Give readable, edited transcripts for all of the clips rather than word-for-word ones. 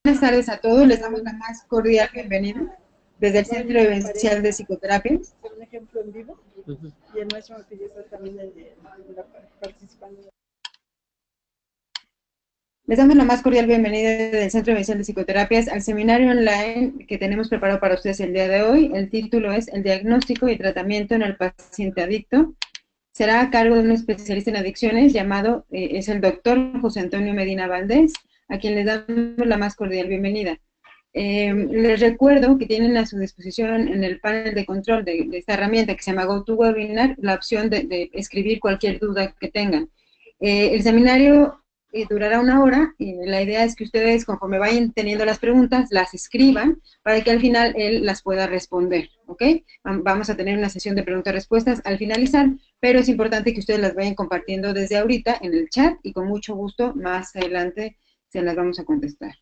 Buenas tardes a todos, les damos la más cordial bienvenida desde el Centro Vivencial de Psicoterapia. Un ejemplo en vivo y el maestro utiliza también participando. Les damos la más cordial bienvenida del Centro Vivencial de Psicoterapias al seminario online que tenemos preparado para ustedes el día de hoy. El título es El diagnóstico y tratamiento en el paciente adicto. Será a cargo de un especialista en adicciones llamado, es el doctor José Antonio Medina Valdés, a quien les damos la más cordial bienvenida. Les recuerdo que tienen a su disposición en el panel de control de esta herramienta que se llama GoToWebinar la opción de escribir cualquier duda que tengan. El seminario durará 1 hora y la idea es que ustedes, conforme vayan teniendo las preguntas, las escriban para que al final él las pueda responder, ¿ok? Vamos a tener una sesión de preguntas-respuestas al finalizar, pero es importante que ustedes las vayan compartiendo desde ahorita en el chat y con mucho gusto más adelante se las vamos a contestar.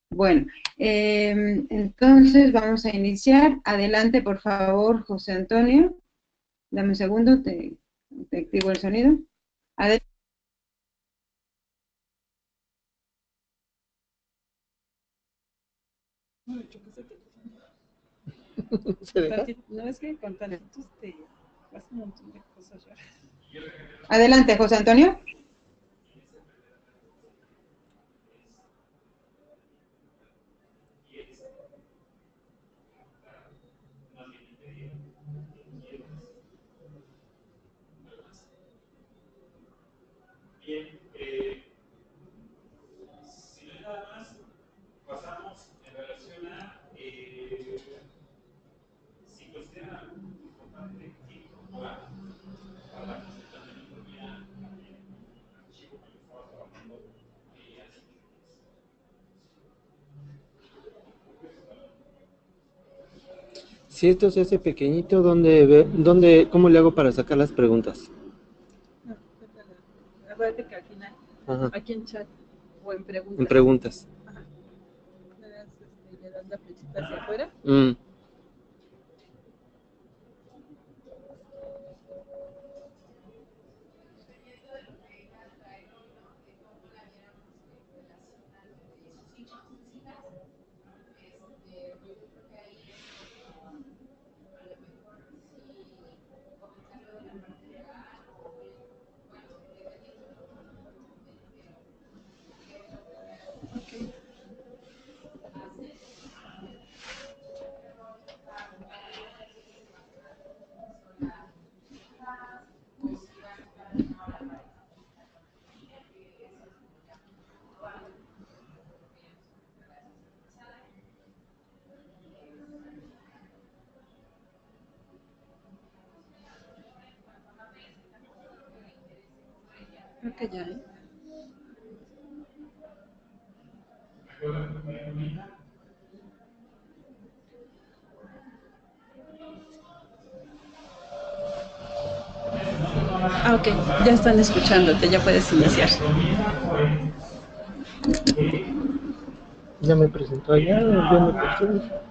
Bueno, entonces vamos a iniciar. Adelante, por favor, José Antonio. Dame un segundo, te activo el sonido. Adelante. No, es que con talentos te pasa un montón de cosas raras. Adelante, José Antonio. Bien, si no hay nada más, pasamos en relación a si consideran algo importante que incorporar para la presentación de economía archivo que estaba trabajando hace unos días. Si esto se hace pequeñito, ¿cómo le hago para sacar las preguntas? No, acuérdate que al final, aquí en chat o en preguntas. En preguntas. Ajá. Le das la flechita hacia afuera. Creo que ya, ok, ya están escuchándote, ya puedes iniciar. ¿Ya me presentó allá o ya me presento?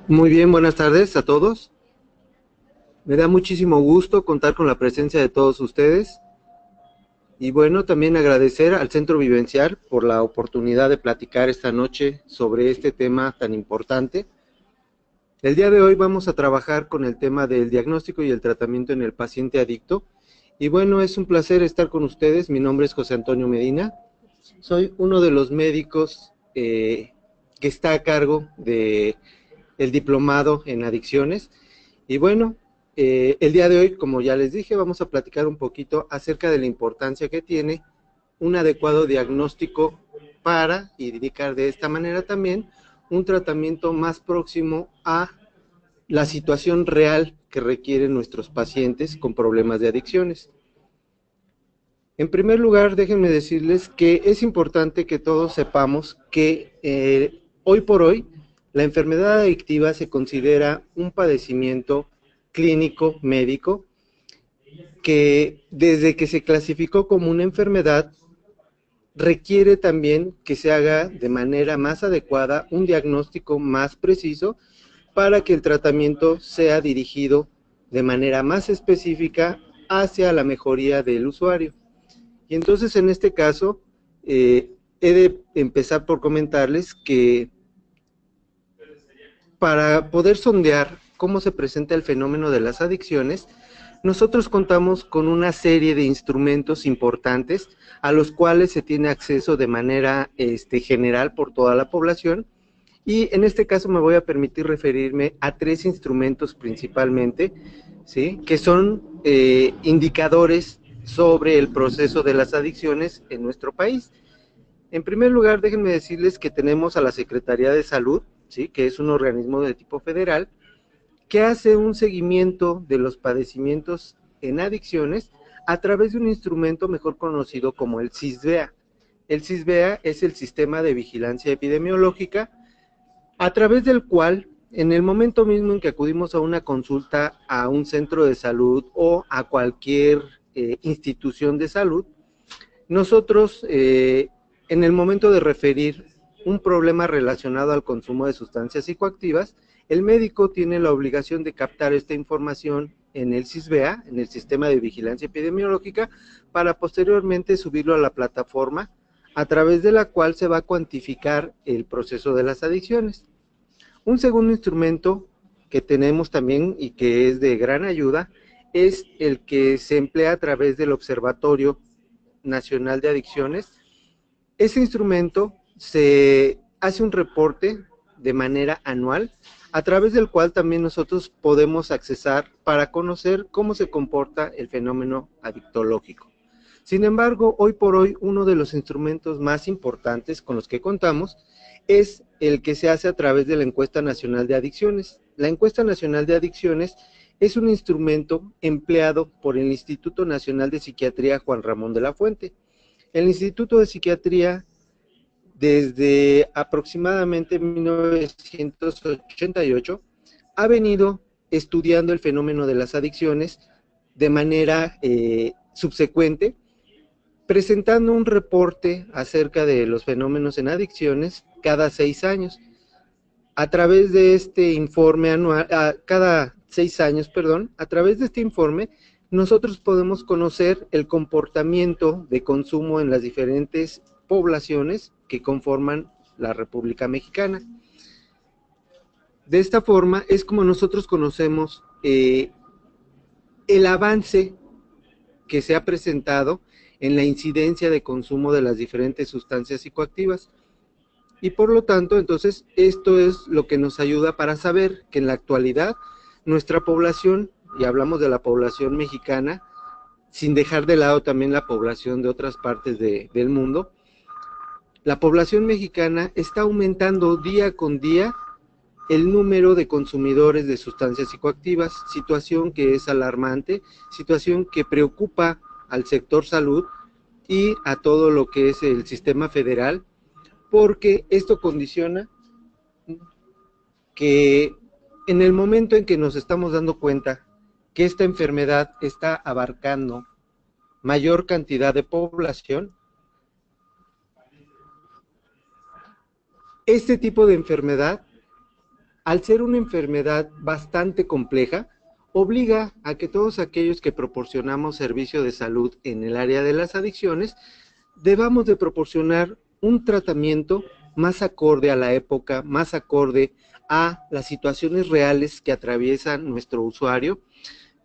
Muy bien, buenas tardes a todos. Me da muchísimo gusto contar con la presencia de todos ustedes. Y bueno, también agradecer al Centro Vivencial por la oportunidad de platicar esta noche sobre este tema tan importante. El día de hoy vamos a trabajar con el tema del diagnóstico y el tratamiento en el paciente adicto. Y bueno, es un placer estar con ustedes. Mi nombre es José Antonio Medina. Soy uno de los médicos que está a cargo del diplomado en adicciones. Y bueno, el día de hoy, como ya les dije, vamos a platicar un poquito acerca de la importancia que tiene un adecuado diagnóstico para indicar de esta manera también un tratamiento más próximo a la situación real que requieren nuestros pacientes con problemas de adicciones. En primer lugar, déjenme decirles que es importante que todos sepamos que hoy por hoy la enfermedad adictiva se considera un padecimiento clínico médico que desde que se clasificó como una enfermedad requiere también que se haga de manera más adecuada un diagnóstico más preciso para que el tratamiento sea dirigido de manera más específica hacia la mejoría del usuario. Y entonces en este caso he de empezar por comentarles que para poder sondear cómo se presenta el fenómeno de las adicciones, nosotros contamos con una serie de instrumentos importantes a los cuales se tiene acceso de manera general por toda la población, y en este caso me voy a permitir referirme a 3 instrumentos principalmente, ¿sí?, que son indicadores sobre el proceso de las adicciones en nuestro país. En primer lugar, déjenme decirles que tenemos a la Secretaría de Salud, ¿sí?, que es un organismo de tipo federal, que hace un seguimiento de los padecimientos en adicciones a través de un instrumento mejor conocido como el SISBEA. El SISBEA es el Sistema de Vigilancia Epidemiológica, a través del cual, en el momento mismo en que acudimos a una consulta a un centro de salud o a cualquier institución de salud, nosotros, en el momento de referir un problema relacionado al consumo de sustancias psicoactivas, el médico tiene la obligación de captar esta información en el SISBEA, en el Sistema de Vigilancia Epidemiológica, para posteriormente subirlo a la plataforma, a través de la cual se va a cuantificar el proceso de las adicciones. Un segundo instrumento que tenemos también y que es de gran ayuda es el que se emplea a través del Observatorio Nacional de Adicciones. Ese instrumento se hace un reporte de manera anual, a través del cual también nosotros podemos accesar para conocer cómo se comporta el fenómeno adictológico. Sin embargo, hoy por hoy, uno de los instrumentos más importantes con los que contamos es el que se hace a través de la Encuesta Nacional de Adicciones. La Encuesta Nacional de Adicciones es un instrumento empleado por el Instituto Nacional de Psiquiatría Juan Ramón de la Fuente. El Instituto de Psiquiatría, desde aproximadamente 1988, ha venido estudiando el fenómeno de las adicciones de manera subsecuente, presentando un reporte acerca de los fenómenos en adicciones cada 6 años. A través de este informe anual, cada 6 años, perdón, a través de este informe, nosotros podemos conocer el comportamiento de consumo en las diferentes poblaciones que conforman la República Mexicana. De esta forma es como nosotros conocemos el avance que se ha presentado en la incidencia de consumo de las diferentes sustancias psicoactivas. Y por lo tanto, entonces, esto es lo que nos ayuda para saber que en la actualidad nuestra población, y hablamos de la población mexicana, sin dejar de lado también la población de otras partes del mundo, la población mexicana está aumentando día con día el número de consumidores de sustancias psicoactivas, situación que es alarmante, situación que preocupa al sector salud y a todo lo que es el sistema federal, porque esto condiciona que en el momento en que nos estamos dando cuenta que esta enfermedad está abarcando mayor cantidad de población, este tipo de enfermedad, al ser una enfermedad bastante compleja, obliga a que todos aquellos que proporcionamos servicio de salud en el área de las adicciones, debamos de proporcionar un tratamiento más acorde a la época, más acorde a las situaciones reales que atraviesa nuestro usuario,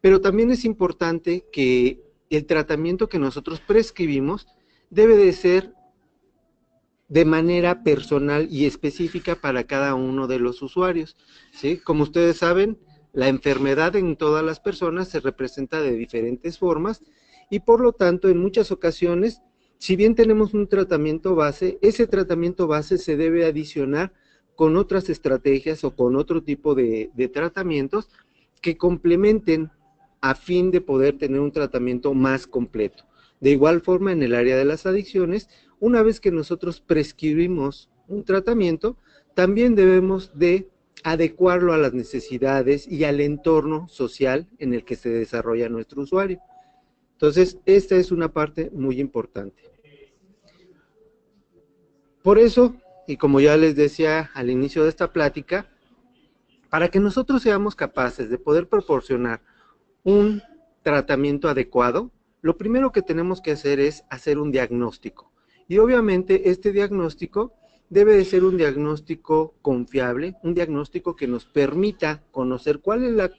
pero también es importante que el tratamiento que nosotros prescribimos debe de ser de manera personal y específica para cada uno de los usuarios, ¿sí? Como ustedes saben, la enfermedad en todas las personas se representa de diferentes formas y por lo tanto en muchas ocasiones, si bien tenemos un tratamiento base, ese tratamiento base se debe adicionar con otras estrategias o con otro tipo de tratamientos que complementen a fin de poder tener un tratamiento más completo. De igual forma, en el área de las adicciones, una vez que nosotros prescribimos un tratamiento, también debemos de adecuarlo a las necesidades y al entorno social en el que se desarrolla nuestro usuario. Entonces, esta es una parte muy importante. Por eso, y como ya les decía al inicio de esta plática, para que nosotros seamos capaces de poder proporcionar un tratamiento adecuado, lo primero que tenemos que hacer es hacer un diagnóstico. Y obviamente este diagnóstico debe de ser un diagnóstico confiable, un diagnóstico que nos permita conocer cuál es la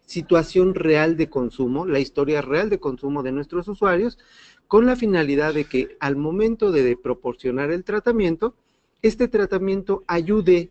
situación real de consumo, la historia real de consumo de nuestros usuarios, con la finalidad de que al momento de proporcionar el tratamiento, este tratamiento ayude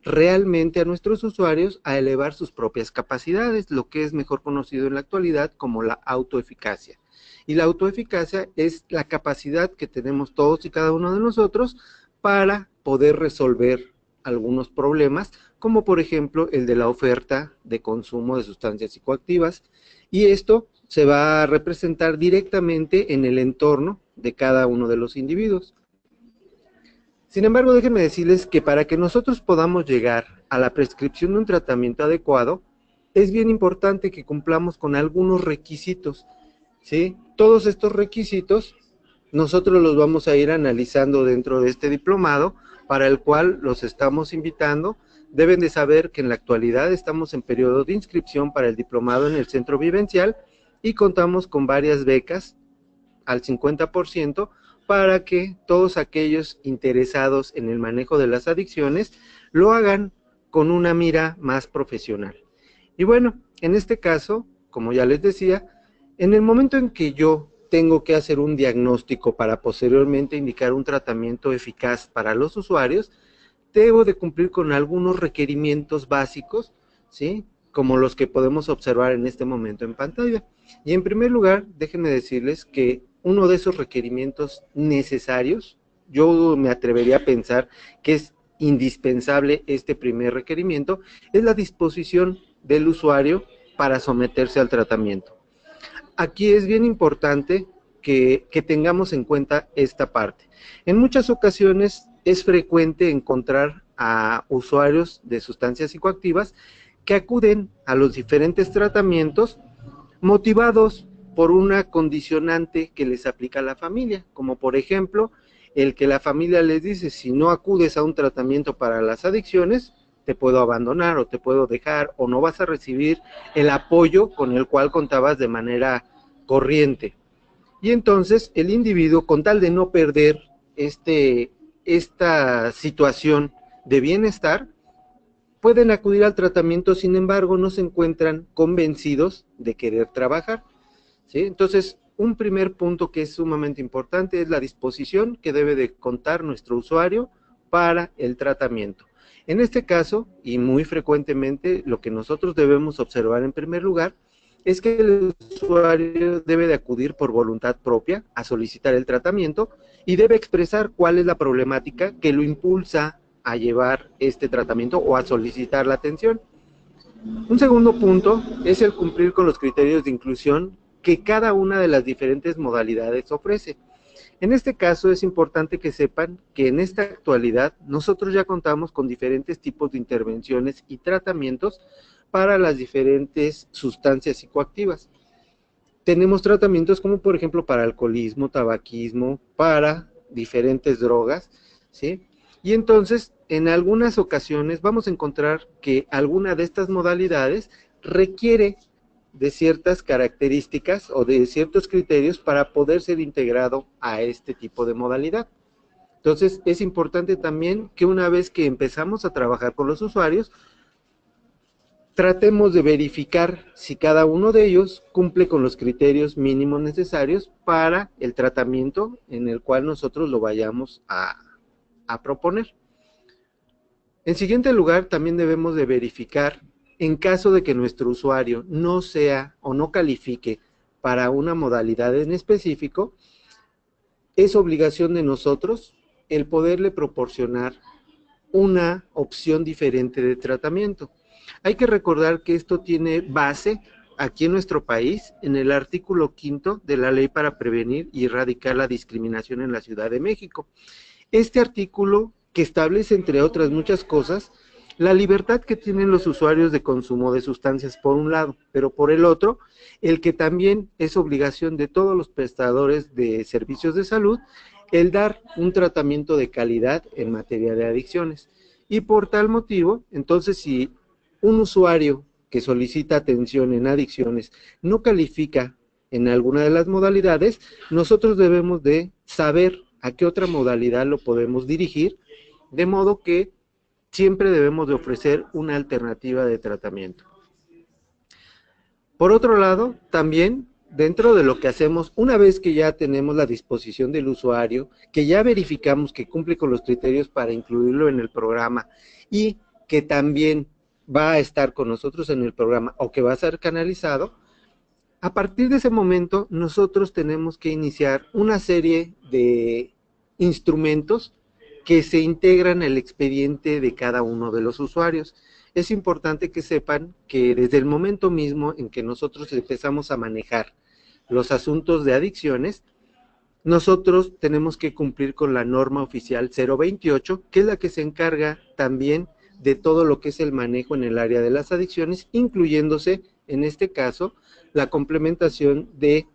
realmente a nuestros usuarios a elevar sus propias capacidades, lo que es mejor conocido en la actualidad como la autoeficacia. Y la autoeficacia es la capacidad que tenemos todos y cada uno de nosotros para poder resolver algunos problemas, como por ejemplo el de la oferta de consumo de sustancias psicoactivas, y esto se va a representar directamente en el entorno de cada uno de los individuos. Sin embargo, déjenme decirles que para que nosotros podamos llegar a la prescripción de un tratamiento adecuado, es bien importante que cumplamos con algunos requisitos, ¿sí? Todos estos requisitos nosotros los vamos a ir analizando dentro de este diplomado, para el cual los estamos invitando. Deben de saber que en la actualidad estamos en periodo de inscripción para el diplomado en el Centro Vivencial y contamos con varias becas al 50% para que todos aquellos interesados en el manejo de las adicciones lo hagan con una mira más profesional. Y bueno, en este caso, como ya les decía, en el momento en que yo tengo que hacer un diagnóstico para posteriormente indicar un tratamiento eficaz para los usuarios, debo de cumplir con algunos requerimientos básicos, ¿sí? Como los que podemos observar en este momento en pantalla. Y en primer lugar, déjenme decirles que uno de esos requerimientos necesarios, yo me atrevería a pensar que es indispensable este primer requerimiento, es la disposición del usuario para someterse al tratamiento. Aquí es bien importante que tengamos en cuenta esta parte. En muchas ocasiones es frecuente encontrar a usuarios de sustancias psicoactivas que acuden a los diferentes tratamientos motivados por una condicionante que les aplica la familia, como por ejemplo, el que la familia les dice, si no acudes a un tratamiento para las adicciones, te puedo abandonar o te puedo dejar o no vas a recibir el apoyo con el cual contabas de manera corriente. Y entonces el individuo, con tal de no perder esta situación de bienestar, pueden acudir al tratamiento, sin embargo no se encuentran convencidos de querer trabajar, ¿sí? Entonces, un primer punto que es sumamente importante es la disposición que debe de contar nuestro usuario para el tratamiento. En este caso, y muy frecuentemente, lo que nosotros debemos observar en primer lugar es que el usuario debe de acudir por voluntad propia a solicitar el tratamiento y debe expresar cuál es la problemática que lo impulsa a llevar este tratamiento o a solicitar la atención. Un segundo punto es el cumplir con los criterios de inclusión que cada una de las diferentes modalidades ofrece. En este caso es importante que sepan que en esta actualidad nosotros ya contamos con diferentes tipos de intervenciones y tratamientos para las diferentes sustancias psicoactivas. Tenemos tratamientos como por ejemplo para alcoholismo, tabaquismo, para diferentes drogas, ¿sí? Y entonces en algunas ocasiones vamos a encontrar que alguna de estas modalidades requiere de ciertas características o de ciertos criterios para poder ser integrado a este tipo de modalidad. Entonces es importante también que una vez que empezamos a trabajar con los usuarios, tratemos de verificar si cada uno de ellos cumple con los criterios mínimos necesarios para el tratamiento en el cual nosotros lo vayamos a proponer. En siguiente lugar, también debemos de verificar, en caso de que nuestro usuario no sea o no califique para una modalidad en específico, es obligación de nosotros el poderle proporcionar una opción diferente de tratamiento. Hay que recordar que esto tiene base aquí en nuestro país en el artículo 5 de la Ley para Prevenir y Erradicar la Discriminación en la Ciudad de México. Este artículo, que establece, entre otras muchas cosas, la libertad que tienen los usuarios de consumo de sustancias por un lado, pero por el otro, el que también es obligación de todos los prestadores de servicios de salud el dar un tratamiento de calidad en materia de adicciones. Y por tal motivo, entonces, si un usuario que solicita atención en adicciones no califica en alguna de las modalidades, nosotros debemos de saber a qué otra modalidad lo podemos dirigir, de modo que siempre debemos de ofrecer una alternativa de tratamiento. Por otro lado, también dentro de lo que hacemos, una vez que ya tenemos la disposición del usuario, que ya verificamos que cumple con los criterios para incluirlo en el programa y que también va a estar con nosotros en el programa o que va a ser canalizado, a partir de ese momento nosotros tenemos que iniciar una serie de instrumentos que se integran en el expediente de cada uno de los usuarios. Es importante que sepan que desde el momento mismo en que nosotros empezamos a manejar los asuntos de adicciones, nosotros tenemos que cumplir con la norma oficial 028, que es la que se encarga también de todo lo que es el manejo en el área de las adicciones, incluyéndose, en este caso, la complementación de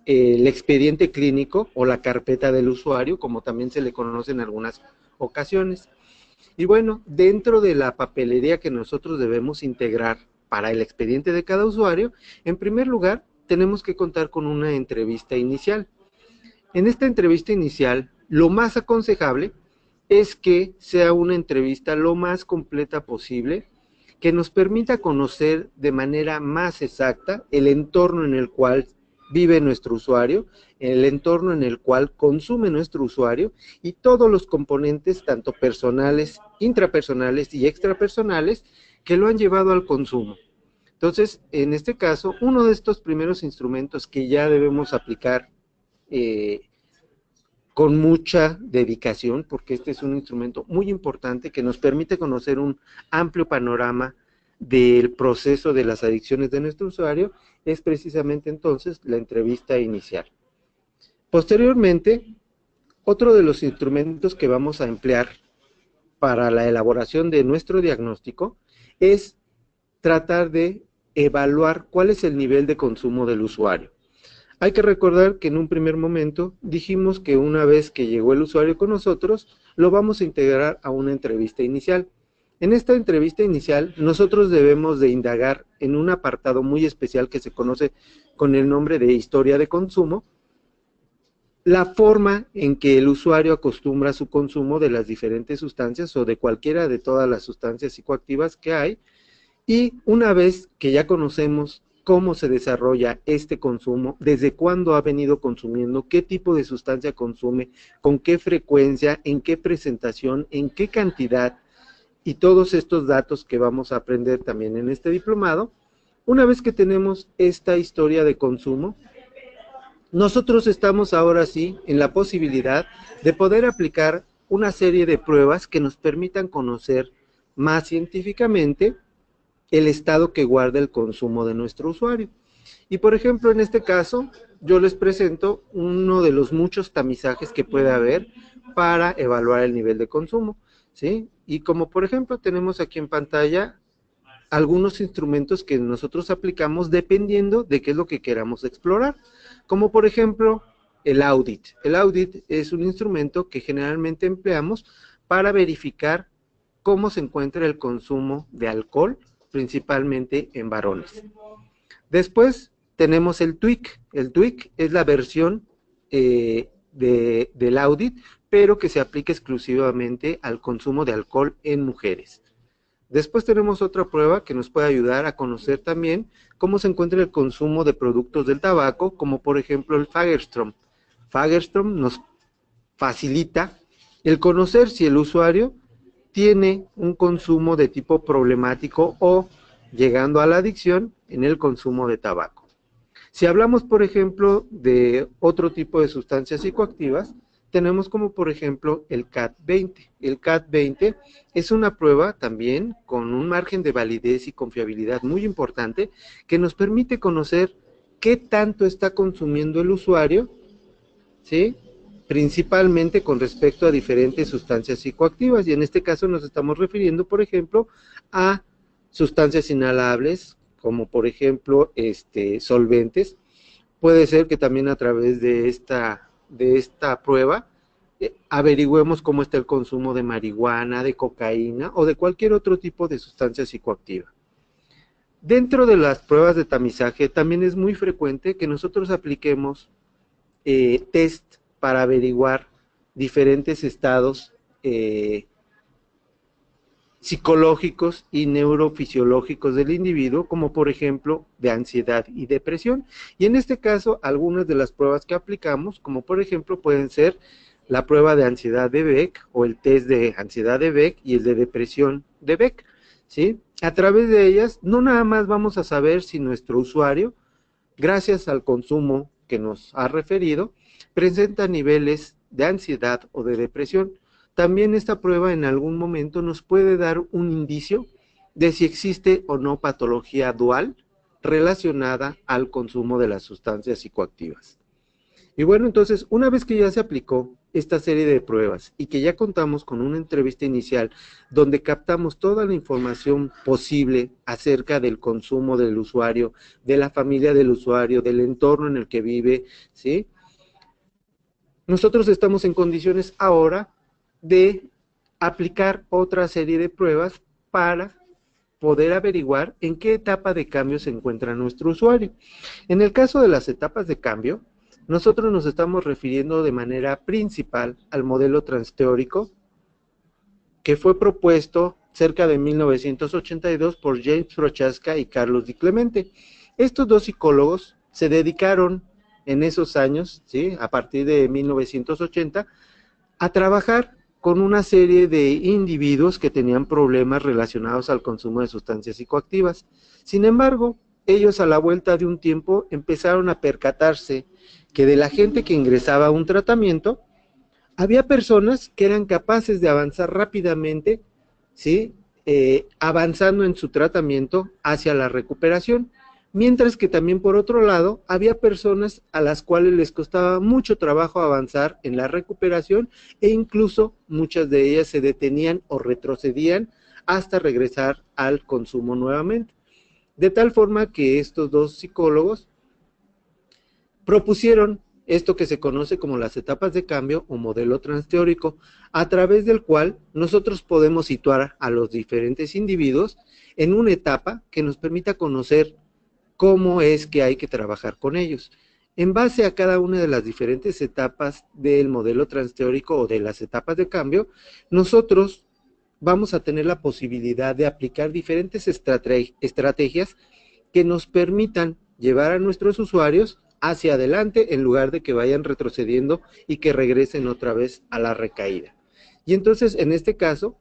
el expediente clínico o la carpeta del usuario, como también se le conoce en algunas ocasiones. Y bueno, dentro de la papelería que nosotros debemos integrar para el expediente de cada usuario, en primer lugar, tenemos que contar con una entrevista inicial. En esta entrevista inicial, lo más aconsejable es que sea una entrevista lo más completa posible, que nos permita conocer de manera más exacta el entorno en el cual vive nuestro usuario, el entorno en el cual consume nuestro usuario y todos los componentes, tanto personales, intrapersonales y extrapersonales, que lo han llevado al consumo. Entonces, en este caso, uno de estos primeros instrumentos que ya debemos aplicar con mucha dedicación, porque este es un instrumento muy importante que nos permite conocer un amplio panorama del proceso de las adicciones de nuestro usuario, es precisamente entonces la entrevista inicial. Posteriormente, otro de los instrumentos que vamos a emplear para la elaboración de nuestro diagnóstico es tratar de evaluar cuál es el nivel de consumo del usuario. Hay que recordar que en un primer momento dijimos que una vez que llegó el usuario con nosotros, lo vamos a integrar a una entrevista inicial. En esta entrevista inicial, nosotros debemos de indagar en un apartado muy especial que se conoce con el nombre de historia de consumo, la forma en que el usuario acostumbra su consumo de las diferentes sustancias o de cualquiera de todas las sustancias psicoactivas que hay, y una vez que ya conocemos cómo se desarrolla este consumo, desde cuándo ha venido consumiendo, qué tipo de sustancia consume, con qué frecuencia, en qué presentación, en qué cantidad, y todos estos datos que vamos a aprender también en este diplomado, una vez que tenemos esta historia de consumo, nosotros estamos ahora sí en la posibilidad de poder aplicar una serie de pruebas que nos permitan conocer más científicamente el estado que guarda el consumo de nuestro usuario. Y por ejemplo, en este caso, yo les presento uno de los muchos tamizajes que puede haber para evaluar el nivel de consumo, ¿sí? Y como por ejemplo tenemos aquí en pantalla algunos instrumentos que nosotros aplicamos dependiendo de qué es lo que queramos explorar, como por ejemplo el audit. El audit es un instrumento que generalmente empleamos para verificar cómo se encuentra el consumo de alcohol, principalmente en varones. Después tenemos el TWIC. El TWIC es la versión del audit, pero que se aplica exclusivamente al consumo de alcohol en mujeres. Después tenemos otra prueba que nos puede ayudar a conocer también cómo se encuentra el consumo de productos del tabaco, como por ejemplo el Fagerström. Fagerström nos facilita el conocer si el usuario tiene un consumo de tipo problemático o llegando a la adicción en el consumo de tabaco. Si hablamos, por ejemplo, de otro tipo de sustancias psicoactivas, tenemos como por ejemplo el CAT-20. El CAT-20 es una prueba también con un margen de validez y confiabilidad muy importante que nos permite conocer qué tanto está consumiendo el usuario, ¿sí?, principalmente con respecto a diferentes sustancias psicoactivas, y en este caso nos estamos refiriendo, por ejemplo, a sustancias inhalables, como por ejemplo solventes. Puede ser que también a través de esta prueba averigüemos cómo está el consumo de marihuana, de cocaína o de cualquier otro tipo de sustancia psicoactiva. Dentro de las pruebas de tamizaje también es muy frecuente que nosotros apliquemos test para averiguar diferentes estados psicológicos y neurofisiológicos del individuo, como por ejemplo de ansiedad y depresión. Y en este caso, algunas de las pruebas que aplicamos, como por ejemplo pueden ser la prueba de ansiedad de Beck o el test de ansiedad de Beck y el de depresión de Beck, ¿sí? A través de ellas, no nada más vamos a saber si nuestro usuario, gracias al consumo que nos ha referido, presenta niveles de ansiedad o de depresión. También esta prueba en algún momento nos puede dar un indicio de si existe o no patología dual relacionada al consumo de las sustancias psicoactivas. Y bueno, entonces, una vez que ya se aplicó esta serie de pruebas y que ya contamos con una entrevista inicial donde captamos toda la información posible acerca del consumo del usuario, de la familia del usuario, del entorno en el que vive, ¿sí? Nosotros estamos en condiciones ahora de aplicar otra serie de pruebas para poder averiguar en qué etapa de cambio se encuentra nuestro usuario. En el caso de las etapas de cambio, nosotros nos estamos refiriendo de manera principal al modelo transteórico que fue propuesto cerca de 1982 por James Prochaska y Carlos Di Clemente. Estos dos psicólogos se dedicaron en esos años, ¿sí?, a partir de 1980, a trabajar con una serie de individuos que tenían problemas relacionados al consumo de sustancias psicoactivas. Sin embargo, ellos a la vuelta de un tiempo empezaron a percatarse que de la gente que ingresaba a un tratamiento, había personas que eran capaces de avanzar rápidamente, ¿sí?, avanzando en su tratamiento hacia la recuperación, mientras que también por otro lado, había personas a las cuales les costaba mucho trabajo avanzar en la recuperación e incluso muchas de ellas se detenían o retrocedían hasta regresar al consumo nuevamente. De tal forma que estos dos psicólogos propusieron esto que se conoce como las etapas de cambio o modelo transteórico, a través del cual nosotros podemos situar a los diferentes individuos en una etapa que nos permita conocer cómo es que hay que trabajar con ellos. En base a cada una de las diferentes etapas del modelo transteórico o de las etapas de cambio, nosotros vamos a tener la posibilidad de aplicar diferentes estrategias que nos permitan llevar a nuestros usuarios hacia adelante en lugar de que vayan retrocediendo y que regresen otra vez a la recaída. Y entonces, en este caso,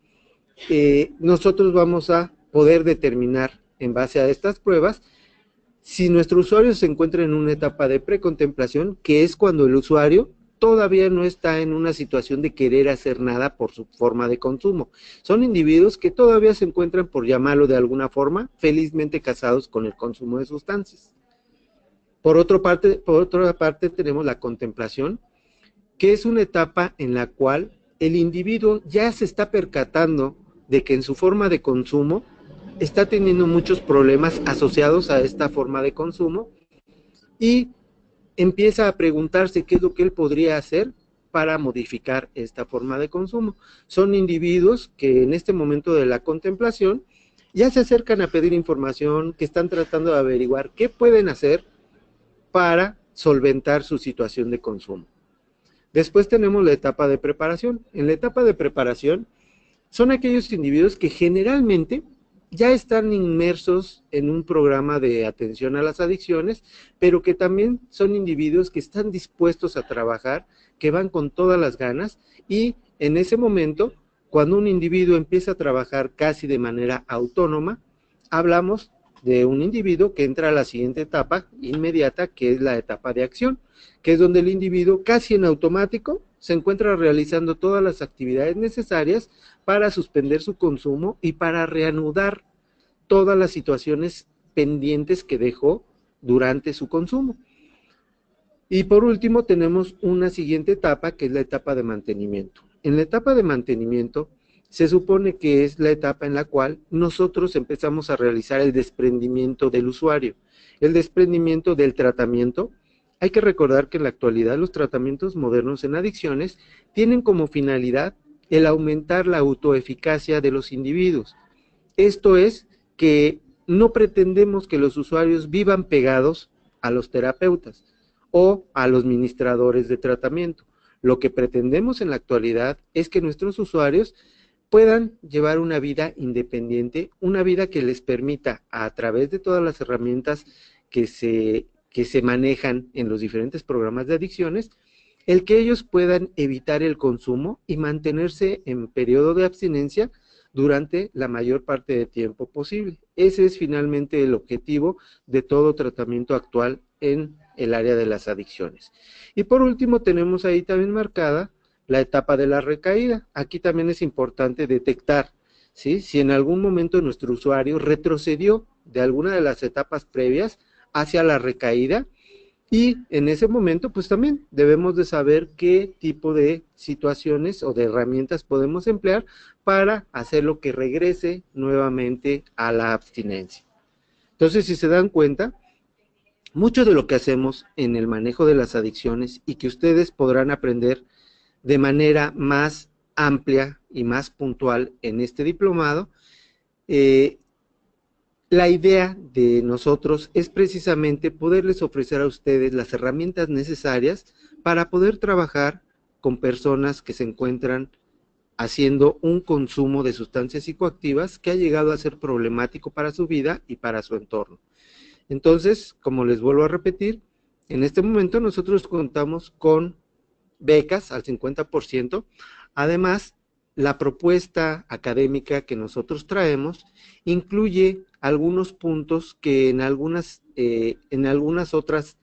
nosotros vamos a poder determinar en base a estas pruebas si nuestro usuario se encuentra en una etapa de precontemplación, que es cuando el usuario todavía no está en una situación de querer hacer nada por su forma de consumo. Son individuos que todavía se encuentran, por llamarlo de alguna forma, felizmente casados con el consumo de sustancias. Por otra parte tenemos la contemplación, que es una etapa en la cual el individuo ya se está percatando de que en su forma de consumo está teniendo muchos problemas asociados a esta forma de consumo y empieza a preguntarse qué es lo que él podría hacer para modificar esta forma de consumo. Son individuos que en este momento de la contemplación ya se acercan a pedir información, que están tratando de averiguar qué pueden hacer para solventar su situación de consumo. Después tenemos la etapa de preparación. En la etapa de preparación son aquellos individuos que generalmente ya están inmersos en un programa de atención a las adicciones, pero que también son individuos que están dispuestos a trabajar, que van con todas las ganas, y en ese momento, cuando un individuo empieza a trabajar casi de manera autónoma, hablamos de un individuo que entra a la siguiente etapa inmediata, que es la etapa de acción, que es donde el individuo casi en automático se encuentra realizando todas las actividades necesarias para suspender su consumo y para reanudar todas las situaciones pendientes que dejó durante su consumo. Y por último tenemos una siguiente etapa, que es la etapa de mantenimiento. En la etapa de mantenimiento se supone que es la etapa en la cual nosotros empezamos a realizar el desprendimiento del usuario, el desprendimiento del tratamiento. Hay que recordar que en la actualidad los tratamientos modernos en adicciones tienen como finalidad el aumentar la autoeficacia de los individuos. Esto es que no pretendemos que los usuarios vivan pegados a los terapeutas o a los administradores de tratamiento. Lo que pretendemos en la actualidad es que nuestros usuarios puedan llevar una vida independiente, una vida que les permita, a través de todas las herramientas que se manejan en los diferentes programas de adicciones, el que ellos puedan evitar el consumo y mantenerse en periodo de abstinencia durante la mayor parte de tiempo posible. Ese es finalmente el objetivo de todo tratamiento actual en el área de las adicciones. Y por último tenemos ahí también marcada la etapa de la recaída. Aquí también es importante detectar, ¿sí?, si en algún momento nuestro usuario retrocedió de alguna de las etapas previas hacia la recaída, y en ese momento pues también debemos de saber qué tipo de situaciones o de herramientas podemos emplear para hacerlo que regrese nuevamente a la abstinencia. Entonces, si se dan cuenta, mucho de lo que hacemos en el manejo de las adicciones y que ustedes podrán aprender de manera más amplia y más puntual en este diplomado, la idea de nosotros es precisamente poderles ofrecer a ustedes las herramientas necesarias para poder trabajar con personas que se encuentran haciendo un consumo de sustancias psicoactivas que ha llegado a ser problemático para su vida y para su entorno. Entonces, como les vuelvo a repetir, en este momento nosotros contamos con becas al 50%, además la propuesta académica que nosotros traemos incluye algunos puntos que en algunas otras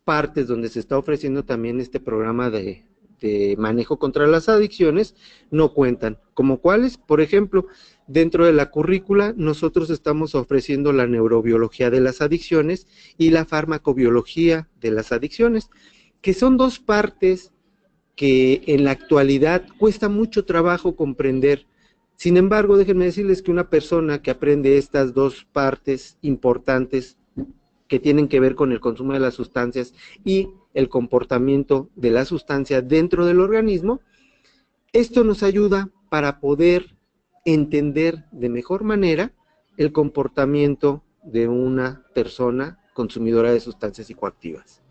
partes donde se está ofreciendo también este programa de manejo contra las adicciones no cuentan. ¿Como cuáles? Por ejemplo, dentro de la currícula nosotros estamos ofreciendo la neurobiología de las adicciones y la farmacobiología de las adicciones, que son dos partes que en la actualidad cuesta mucho trabajo comprender. Sin embargo, déjenme decirles que una persona que aprende estas dos partes importantes que tienen que ver con el consumo de las sustancias y el comportamiento de la sustancia dentro del organismo, esto nos ayuda para poder entender de mejor manera el comportamiento de una persona consumidora de sustancias psicoactivas.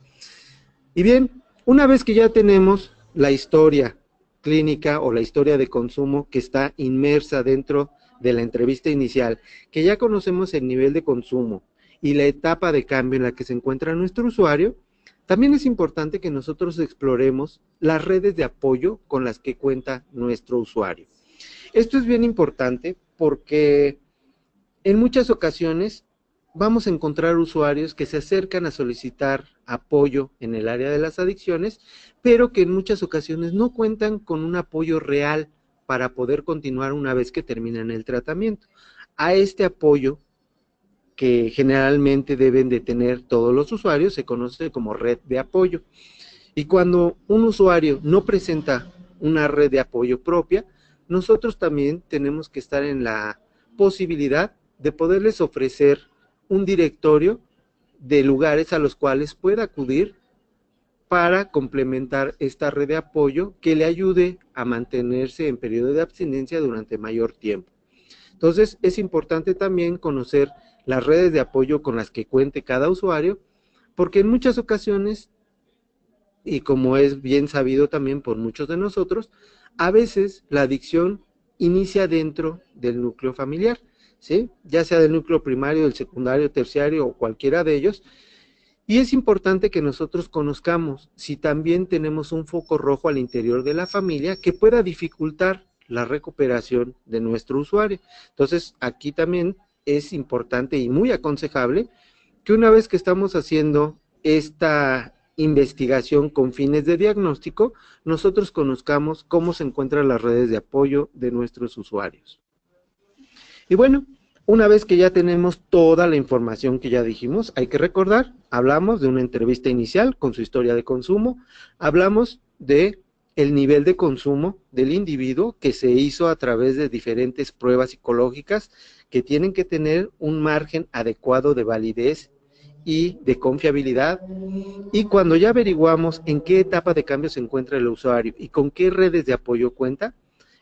Y bien, una vez que ya tenemos la historia clínica o la historia de consumo que está inmersa dentro de la entrevista inicial, que ya conocemos el nivel de consumo y la etapa de cambio en la que se encuentra nuestro usuario, también es importante que nosotros exploremos las redes de apoyo con las que cuenta nuestro usuario. Esto es bien importante porque en muchas ocasiones vamos a encontrar usuarios que se acercan a solicitar apoyo en el área de las adicciones, pero que en muchas ocasiones no cuentan con un apoyo real para poder continuar una vez que terminan el tratamiento. A este apoyo, que generalmente deben de tener todos los usuarios, se conoce como red de apoyo. Y cuando un usuario no presenta una red de apoyo propia, nosotros también tenemos que estar en la posibilidad de poderles ofrecer un directorio de lugares a los cuales pueda acudir para complementar esta red de apoyo que le ayude a mantenerse en periodo de abstinencia durante mayor tiempo. Entonces, es importante también conocer las redes de apoyo con las que cuente cada usuario, porque en muchas ocasiones, y como es bien sabido también por muchos de nosotros, a veces la adicción inicia dentro del núcleo familiar, ¿sí?, ya sea del núcleo primario, del secundario, terciario o cualquiera de ellos, y es importante que nosotros conozcamos si también tenemos un foco rojo al interior de la familia que pueda dificultar la recuperación de nuestro usuario. Entonces, aquí también es importante y muy aconsejable que una vez que estamos haciendo esta investigación con fines de diagnóstico, nosotros conozcamos cómo se encuentran las redes de apoyo de nuestros usuarios. Y bueno, una vez que ya tenemos toda la información que ya dijimos, hay que recordar, hablamos de una entrevista inicial con su historia de consumo, hablamos de el nivel de consumo del individuo que se hizo a través de diferentes pruebas psicológicas que tienen que tener un margen adecuado de validez y de confiabilidad, y cuando ya averiguamos en qué etapa de cambio se encuentra el usuario y con qué redes de apoyo cuenta,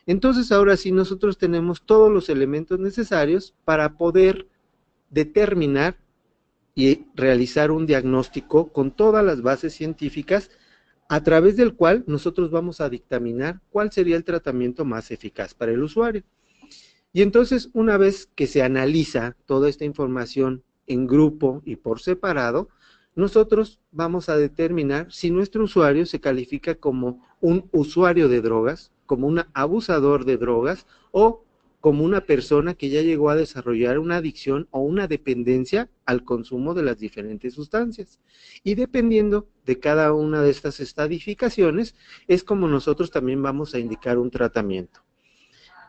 entonces ahora sí nosotros tenemos todos los elementos necesarios para poder determinar y realizar un diagnóstico con todas las bases científicas a través del cual nosotros vamos a dictaminar cuál sería el tratamiento más eficaz para el usuario. Y entonces, una vez que se analiza toda esta información en grupo y por separado, nosotros vamos a determinar si nuestro usuario se califica como un usuario de drogas, como un abusador de drogas o como una persona que ya llegó a desarrollar una adicción o una dependencia al consumo de las diferentes sustancias. Y dependiendo de cada una de estas estadificaciones, es como nosotros también vamos a indicar un tratamiento.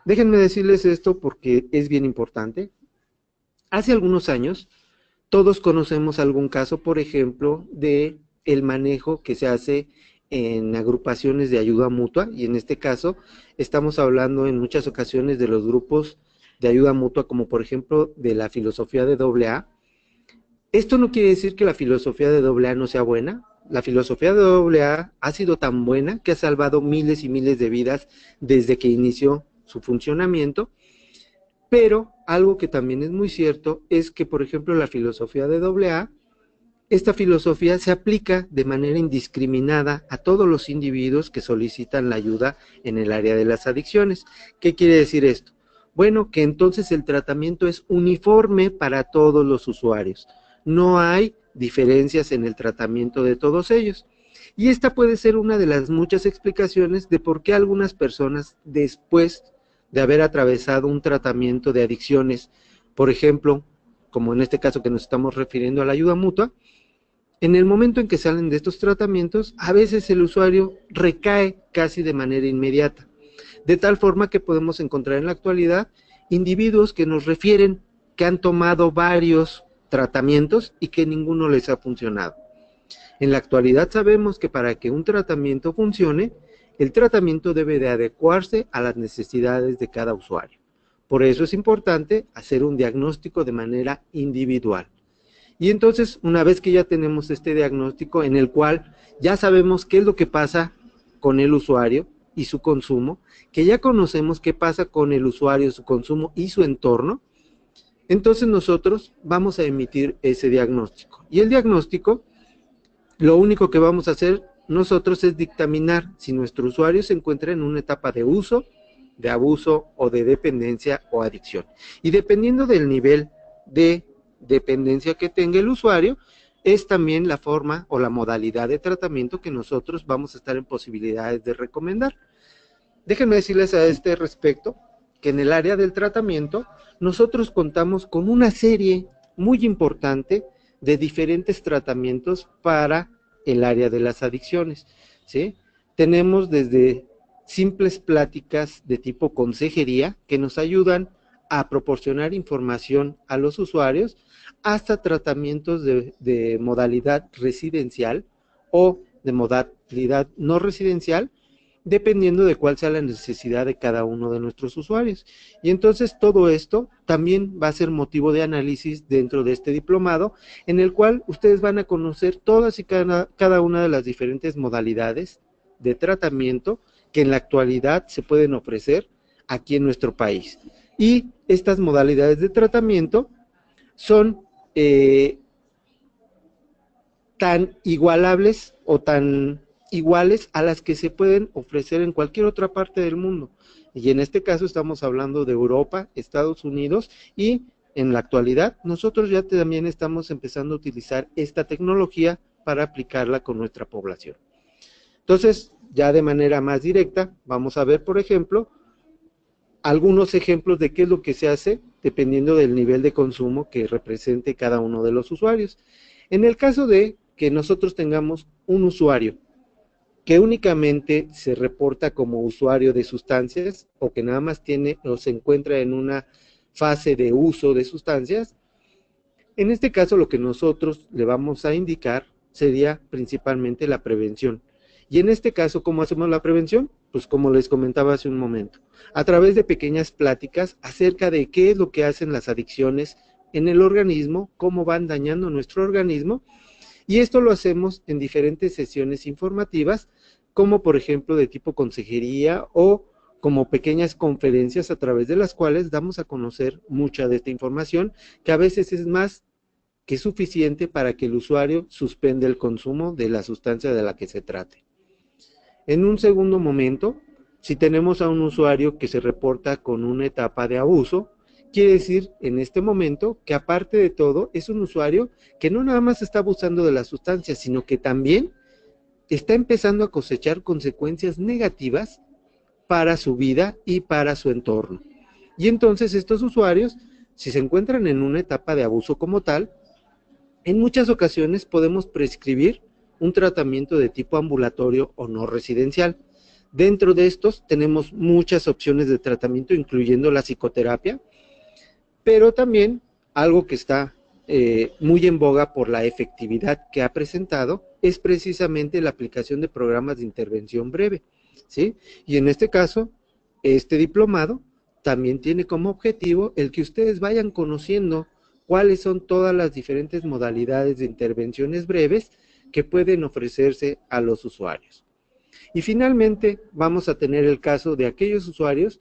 Déjenme decirles esto porque es bien importante. Hace algunos años, todos conocemos algún caso, por ejemplo, de el manejo que se hace en agrupaciones de ayuda mutua, y en este caso estamos hablando en muchas ocasiones de los grupos de ayuda mutua, como por ejemplo de la filosofía de AA. Esto no quiere decir que la filosofía de AA no sea buena. La filosofía de AA ha sido tan buena que ha salvado miles y miles de vidas desde que inició su funcionamiento, pero algo que también es muy cierto es que, por ejemplo, la filosofía de AA, esta filosofía se aplica de manera indiscriminada a todos los individuos que solicitan la ayuda en el área de las adicciones. ¿Qué quiere decir esto? Bueno, que entonces el tratamiento es uniforme para todos los usuarios. No hay diferencias en el tratamiento de todos ellos. Y esta puede ser una de las muchas explicaciones de por qué algunas personas, después de haber atravesado un tratamiento de adicciones, por ejemplo, como en este caso que nos estamos refiriendo a la ayuda mutua, en el momento en que salen de estos tratamientos, a veces el usuario recae casi de manera inmediata, de tal forma que podemos encontrar en la actualidad individuos que nos refieren que han tomado varios tratamientos y que ninguno les ha funcionado. En la actualidad sabemos que para que un tratamiento funcione, el tratamiento debe de adecuarse a las necesidades de cada usuario. Por eso es importante hacer un diagnóstico de manera individual. Y entonces, una vez que ya tenemos este diagnóstico en el cual ya sabemos qué es lo que pasa con el usuario y su consumo, que ya conocemos qué pasa con el usuario, su consumo y su entorno, entonces nosotros vamos a emitir ese diagnóstico. Y el diagnóstico, lo único que vamos a hacer nosotros es dictaminar si nuestro usuario se encuentra en una etapa de uso, de abuso o de dependencia o adicción. Y dependiendo del nivel de dependencia que tenga el usuario, es también la forma o la modalidad de tratamiento que nosotros vamos a estar en posibilidades de recomendar. Déjenme decirles a este respecto que en el área del tratamiento nosotros contamos con una serie muy importante de diferentes tratamientos para el área de las adicciones, ¿sí? Tenemos desde simples pláticas de tipo consejería que nos ayudan a proporcionar información a los usuarios, hasta tratamientos de modalidad residencial o de modalidad no residencial, dependiendo de cuál sea la necesidad de cada uno de nuestros usuarios. Y entonces todo esto también va a ser motivo de análisis dentro de este diplomado, en el cual ustedes van a conocer todas y cada una de las diferentes modalidades de tratamiento que en la actualidad se pueden ofrecer aquí en nuestro país. Y estas modalidades de tratamiento son tan igualables o tan iguales a las que se pueden ofrecer en cualquier otra parte del mundo. Y en este caso estamos hablando de Europa, Estados Unidos, y en la actualidad nosotros ya también estamos empezando a utilizar esta tecnología para aplicarla con nuestra población. Entonces, ya de manera más directa, vamos a ver, por ejemplo, algunos ejemplos de qué es lo que se hace dependiendo del nivel de consumo que represente cada uno de los usuarios. En el caso de que nosotros tengamos un usuario que únicamente se reporta como usuario de sustancias o que nada más tiene o se encuentra en una fase de uso de sustancias, en este caso lo que nosotros le vamos a indicar sería principalmente la prevención. Y en este caso, ¿cómo hacemos la prevención? Pues como les comentaba hace un momento, a través de pequeñas pláticas acerca de qué es lo que hacen las adicciones en el organismo, cómo van dañando nuestro organismo, y esto lo hacemos en diferentes sesiones informativas, como por ejemplo de tipo consejería o como pequeñas conferencias a través de las cuales damos a conocer mucha de esta información, que a veces es más que suficiente para que el usuario suspenda el consumo de la sustancia de la que se trate. En un segundo momento, si tenemos a un usuario que se reporta con una etapa de abuso, quiere decir en este momento que aparte de todo es un usuario que no nada más está abusando de la sustancia, sino que también está empezando a cosechar consecuencias negativas para su vida y para su entorno. Y entonces estos usuarios, si se encuentran en una etapa de abuso como tal, en muchas ocasiones podemos prescribir un tratamiento de tipo ambulatorio o no residencial. Dentro de estos tenemos muchas opciones de tratamiento, incluyendo la psicoterapia, pero también algo que está muy en boga por la efectividad que ha presentado es precisamente la aplicación de programas de intervención breve, ¿sí? Y en este caso, este diplomado también tiene como objetivo el que ustedes vayan conociendo cuáles son todas las diferentes modalidades de intervenciones breves que pueden ofrecerse a los usuarios. Y finalmente vamos a tener el caso de aquellos usuarios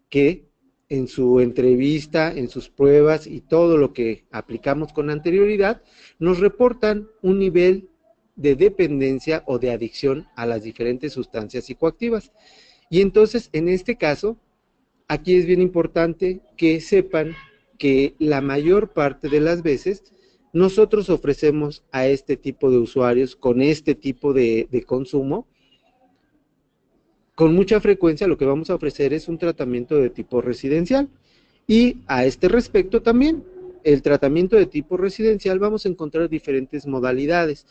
que en su entrevista, en sus pruebas y todo lo que aplicamos con anterioridad, nos reportan un nivel de dependencia o de adicción a las diferentes sustancias psicoactivas. Y entonces, en este caso, aquí es bien importante que sepan que la mayor parte de las veces nosotros ofrecemos a este tipo de usuarios con este tipo de consumo. Con mucha frecuencia lo que vamos a ofrecer es un tratamiento de tipo residencial. Y a este respecto también, el tratamiento de tipo residencial vamos a encontrar diferentes modalidades.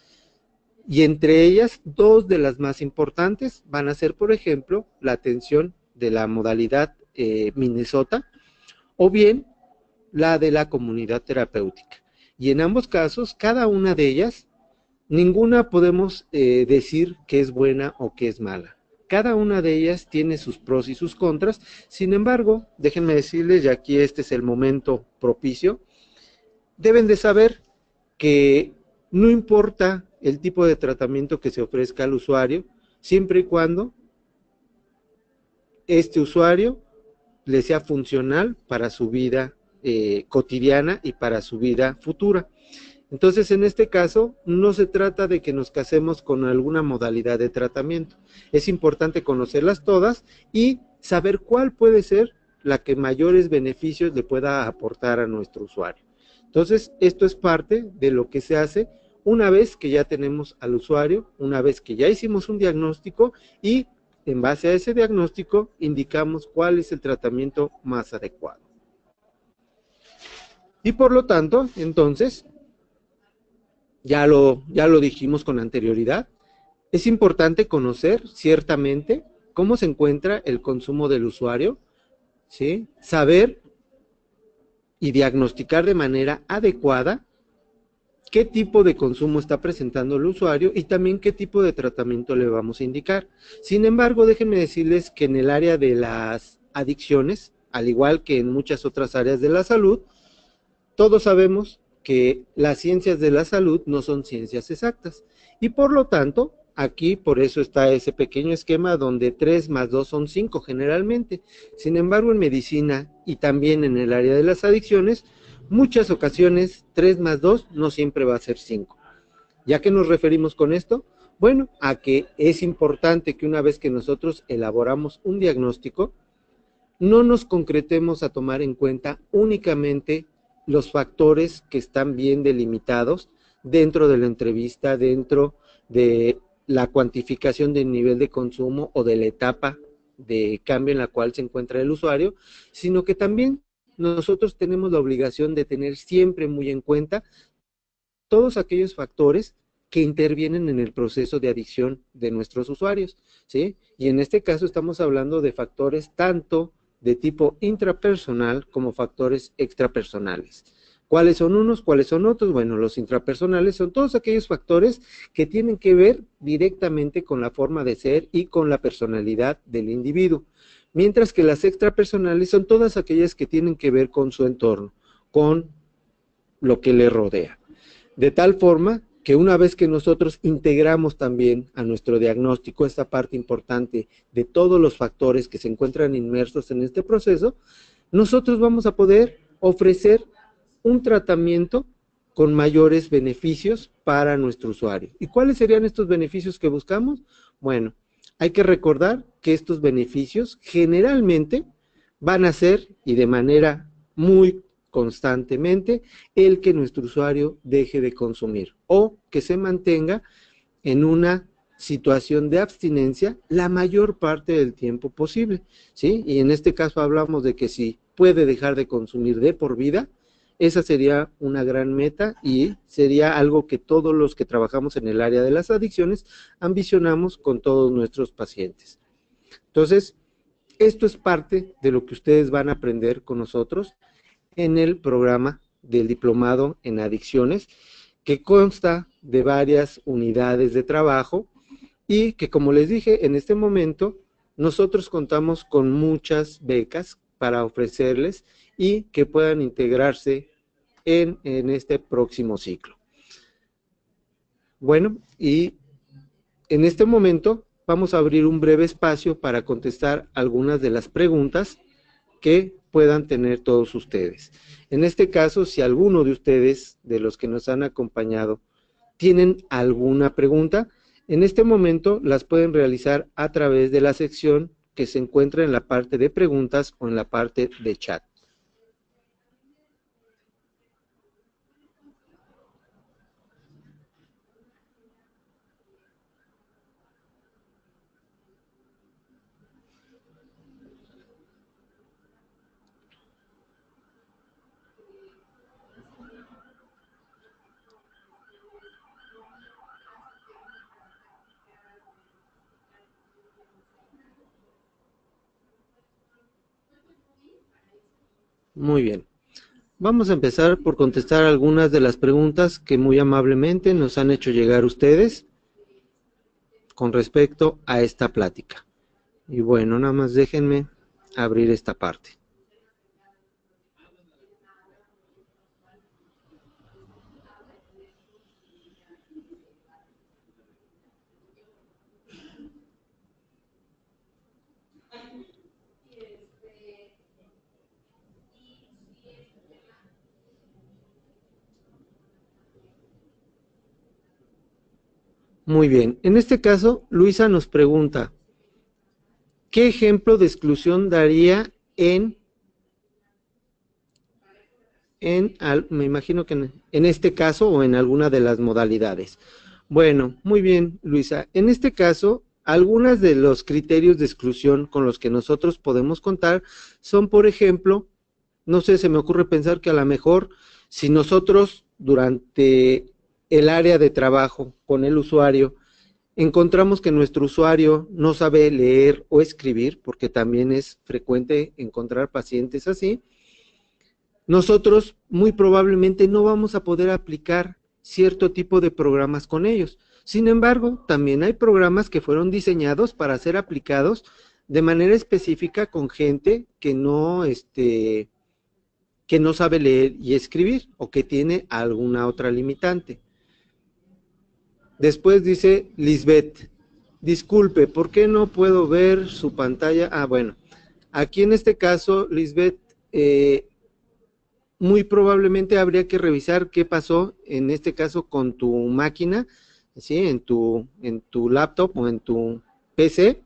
Y entre ellas, dos de las más importantes van a ser, por ejemplo, la atención de la modalidad Minnesota o bien la de la comunidad terapéutica. Y en ambos casos, cada una de ellas, ninguna podemos decir que es buena o que es mala. Cada una de ellas tiene sus pros y sus contras. Sin embargo, déjenme decirles, y aquí este es el momento propicio, deben de saber que no importa el tipo de tratamiento que se ofrezca al usuario, siempre y cuando este usuario le sea funcional para su vida cotidiana y para su vida futura. Entonces, en este caso, no se trata de que nos casemos con alguna modalidad de tratamiento. Es importante conocerlas todas y saber cuál puede ser la que mayores beneficios le pueda aportar a nuestro usuario. Entonces, esto es parte de lo que se hace una vez que ya tenemos al usuario, una vez que ya hicimos un diagnóstico y en base a ese diagnóstico indicamos cuál es el tratamiento más adecuado. Y por lo tanto, entonces, ya lo dijimos con anterioridad, es importante conocer ciertamente cómo se encuentra el consumo del usuario, ¿sí? Saber y diagnosticar de manera adecuada qué tipo de consumo está presentando el usuario y también qué tipo de tratamiento le vamos a indicar. Sin embargo, déjenme decirles que en el área de las adicciones, al igual que en muchas otras áreas de la salud, todos sabemos que las ciencias de la salud no son ciencias exactas y por lo tanto, aquí por eso está ese pequeño esquema donde 3 más 2 son 5 generalmente. Sin embargo, en medicina y también en el área de las adicciones, muchas ocasiones 3 más 2 no siempre va a ser 5. ¿Ya qué nos referimos con esto? Bueno, a que es importante que una vez que nosotros elaboramos un diagnóstico, no nos concretemos a tomar en cuenta únicamente los factores que están bien delimitados dentro de la entrevista, dentro de la cuantificación del nivel de consumo o de la etapa de cambio en la cual se encuentra el usuario, sino que también nosotros tenemos la obligación de tener siempre muy en cuenta todos aquellos factores que intervienen en el proceso de adicción de nuestros usuarios, ¿sí? Y en este caso estamos hablando de factores tanto de tipo intrapersonal como factores extrapersonales. ¿Cuáles son unos? ¿Cuáles son otros? Bueno, los intrapersonales son todos aquellos factores que tienen que ver directamente con la forma de ser y con la personalidad del individuo, mientras que las extrapersonales son todas aquellas que tienen que ver con su entorno, con lo que le rodea. De tal forma que una vez que nosotros integramos también a nuestro diagnóstico esta parte importante de todos los factores que se encuentran inmersos en este proceso, nosotros vamos a poder ofrecer un tratamiento con mayores beneficios para nuestro usuario. ¿Y cuáles serían estos beneficios que buscamos? Bueno, hay que recordar que estos beneficios generalmente van a ser, y de manera muy constantemente, el que nuestro usuario deje de consumir o que se mantenga en una situación de abstinencia la mayor parte del tiempo posible, ¿sí? Y en este caso hablamos de que si puede dejar de consumir de por vida, esa sería una gran meta y sería algo que todos los que trabajamos en el área de las adicciones ambicionamos con todos nuestros pacientes. Entonces, esto es parte de lo que ustedes van a aprender con nosotros en el programa del diplomado en adicciones, que consta de varias unidades de trabajo y que, como les dije, en este momento nosotros contamos con muchas becas para ofrecerles y que puedan integrarse en este próximo ciclo. Bueno, y en este momento vamos a abrir un breve espacio para contestar algunas de las preguntas que puedan tener todos ustedes. En este caso, si alguno de ustedes, de los que nos han acompañado, tienen alguna pregunta, en este momento las pueden realizar a través de la sección que se encuentra en la parte de preguntas o en la parte de chat. Muy bien. Vamos a empezar por contestar algunas de las preguntas que muy amablemente nos han hecho llegar ustedes con respecto a esta plática. Y bueno, nada más déjenme abrir esta parte. Muy bien, en este caso, Luisa nos pregunta, ¿qué ejemplo de exclusión daría me imagino que en este caso o en alguna de las modalidades? Bueno, muy bien, Luisa, en este caso, algunos de los criterios de exclusión con los que nosotros podemos contar son, por ejemplo, no sé, se me ocurre pensar que a lo mejor si nosotros durante el área de trabajo con el usuario encontramos que nuestro usuario no sabe leer o escribir, porque también es frecuente encontrar pacientes así, nosotros muy probablemente no vamos a poder aplicar cierto tipo de programas con ellos. Sin embargo, también hay programas que fueron diseñados para ser aplicados de manera específica con gente que no sabe leer y escribir o que tiene alguna otra limitante. Después dice Lisbeth, disculpe, ¿por qué no puedo ver su pantalla? Ah, bueno, aquí en este caso, Lisbeth, muy probablemente habría que revisar qué pasó en este caso con tu máquina, ¿sí? en tu laptop o en tu PC,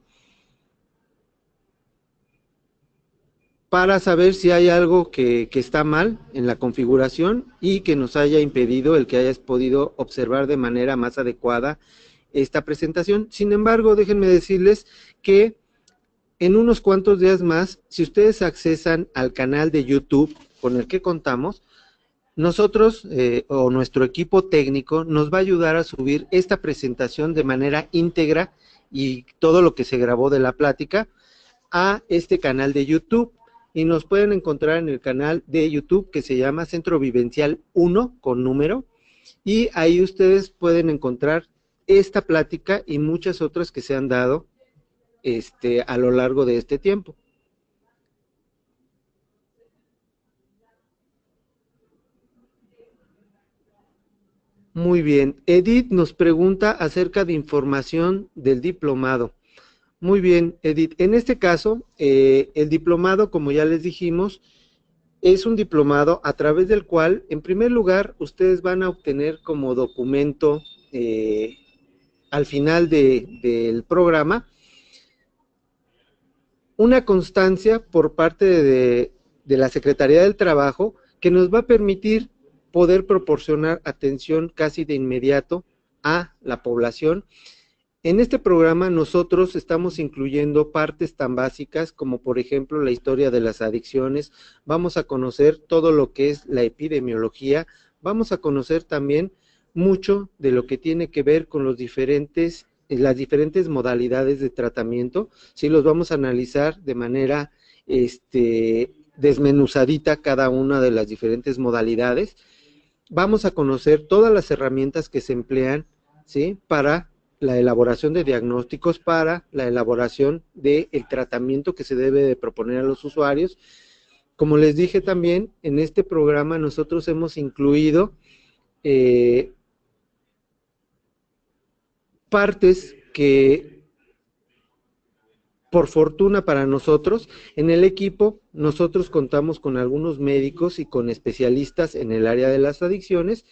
para saber si hay algo que está mal en la configuración y que nos haya impedido el que hayas podido observar de manera más adecuada esta presentación. Sin embargo, déjenme decirles que en unos cuantos días más, si ustedes accesan al canal de YouTube con el que contamos, nosotros o nuestro equipo técnico nos va a ayudar a subir esta presentación de manera íntegra y todo lo que se grabó de la plática a este canal de YouTube. Y nos pueden encontrar en el canal de YouTube que se llama Centro Vivencial 1 con número, y ahí ustedes pueden encontrar esta plática y muchas otras que se han dado a lo largo de este tiempo. Muy bien. Edith nos pregunta acerca de información del diplomado. Muy bien, Edith. En este caso, el diplomado, como ya les dijimos, es un diplomado a través del cual, en primer lugar, ustedes van a obtener como documento al final del programa una constancia por parte de la Secretaría del Trabajo que nos va a permitir poder proporcionar atención casi de inmediato a la población. En este programa nosotros estamos incluyendo partes tan básicas como por ejemplo la historia de las adicciones, vamos a conocer todo lo que es la epidemiología, vamos a conocer también mucho de lo que tiene que ver con las diferentes modalidades de tratamiento, sí los vamos a analizar de manera desmenuzadita cada una de las diferentes modalidades, vamos a conocer todas las herramientas que se emplean, ¿sí?, para la elaboración de diagnósticos, para la elaboración del tratamiento que se debe de proponer a los usuarios. Como les dije también, en este programa nosotros hemos incluido partes que, por fortuna para nosotros, en el equipo nosotros contamos con algunos médicos y con especialistas en el área de las adicciones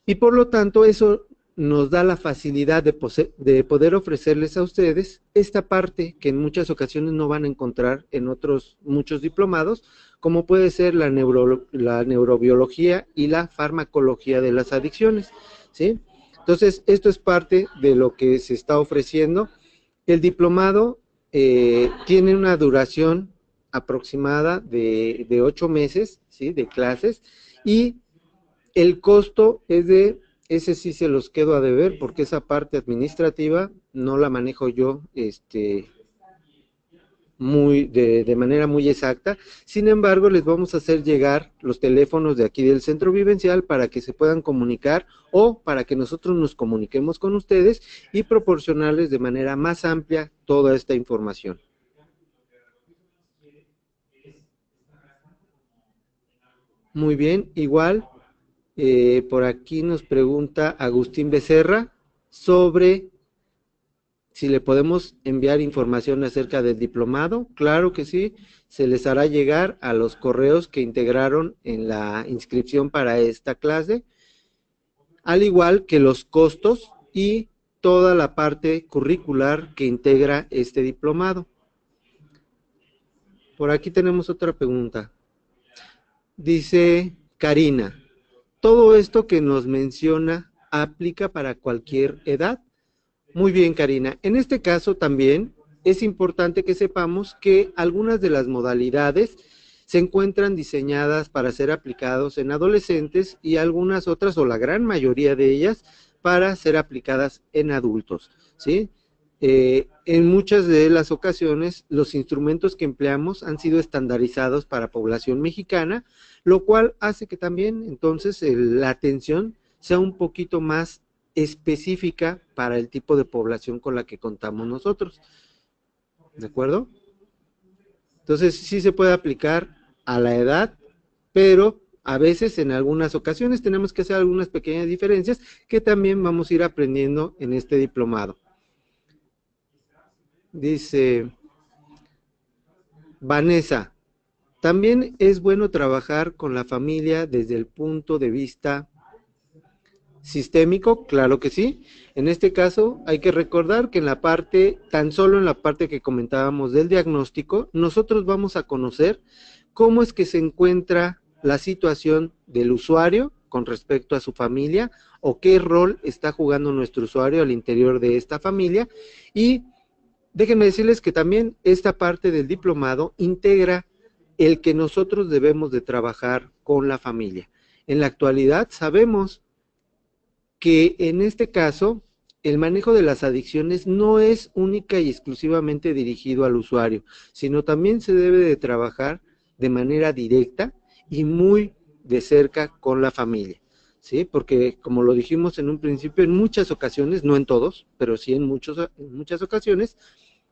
y por lo tanto eso nos da la facilidad de poder ofrecerles a ustedes esta parte que en muchas ocasiones no van a encontrar en otros muchos diplomados, como puede ser la neurobiología y la farmacología de las adicciones, ¿sí? Entonces, esto es parte de lo que se está ofreciendo. El diplomado tiene una duración aproximada de 8 meses, ¿sí?, de clases, y el costo es ese sí se los quedo a deber, porque esa parte administrativa no la manejo yo de manera muy exacta. Sin embargo, les vamos a hacer llegar los teléfonos de aquí del Centro Vivencial para que se puedan comunicar o para que nosotros nos comuniquemos con ustedes y proporcionarles de manera más amplia toda esta información. Muy bien, igual. Por aquí nos pregunta Agustín Becerra sobre si le podemos enviar información acerca del diplomado. Claro que sí, se les hará llegar a los correos que integraron en la inscripción para esta clase, al igual que los costos y toda la parte curricular que integra este diplomado. Por aquí tenemos otra pregunta. Dice Karina, ¿todo esto que nos menciona aplica para cualquier edad? Muy bien, Karina. En este caso también es importante que sepamos que algunas de las modalidades se encuentran diseñadas para ser aplicados en adolescentes y algunas otras, o la gran mayoría de ellas, para ser aplicadas en adultos, ¿sí? En muchas de las ocasiones, los instrumentos que empleamos han sido estandarizados para población mexicana, lo cual hace que también, entonces, la atención sea un poquito más específica para el tipo de población con la que contamos nosotros. ¿De acuerdo? Entonces, sí se puede aplicar a la edad, pero a veces, en algunas ocasiones, tenemos que hacer algunas pequeñas diferencias que también vamos a ir aprendiendo en este diplomado. Dice Vanessa, también es bueno trabajar con la familia desde el punto de vista sistémico, claro que sí. En este caso hay que recordar que tan solo en la parte que comentábamos del diagnóstico, nosotros vamos a conocer cómo es que se encuentra la situación del usuario con respecto a su familia o qué rol está jugando nuestro usuario al interior de esta familia. Y déjenme decirles que también esta parte del diplomado integra el que nosotros debemos de trabajar con la familia. En la actualidad sabemos que en este caso el manejo de las adicciones no es única y exclusivamente dirigido al usuario, sino también se debe de trabajar de manera directa y muy de cerca con la familia, ¿sí? Porque como lo dijimos en un principio, en muchas ocasiones, no en todos, pero sí en muchas ocasiones,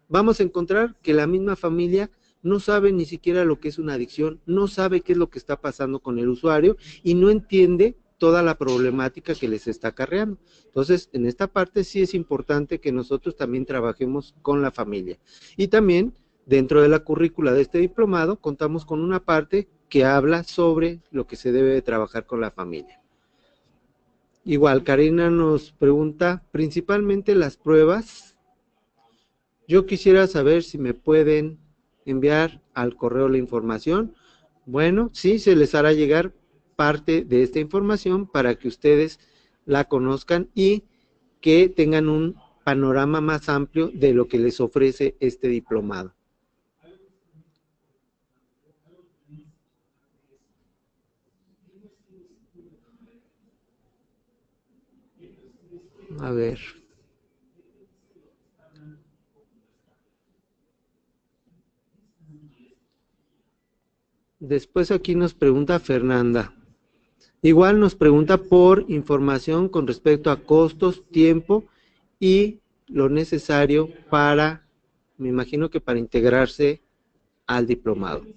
vamos a encontrar que la misma familia no sabe ni siquiera lo que es una adicción, no sabe qué es lo que está pasando con el usuario y no entiende toda la problemática que les está acarreando. Entonces, en esta parte sí es importante que nosotros también trabajemos con la familia. Y también, dentro de la currícula de este diplomado, contamos con una parte que habla sobre lo que se debe de trabajar con la familia. Igual, Karina nos pregunta, principalmente las pruebas. Yo quisiera saber si me pueden enviar al correo la información. Bueno, sí, se les hará llegar parte de esta información para que ustedes la conozcan y que tengan un panorama más amplio de lo que les ofrece este diplomado. A ver. Después aquí nos pregunta Fernanda. Igual nos pregunta por información con respecto a costos, tiempo y lo necesario para, me imagino que para integrarse al diplomado.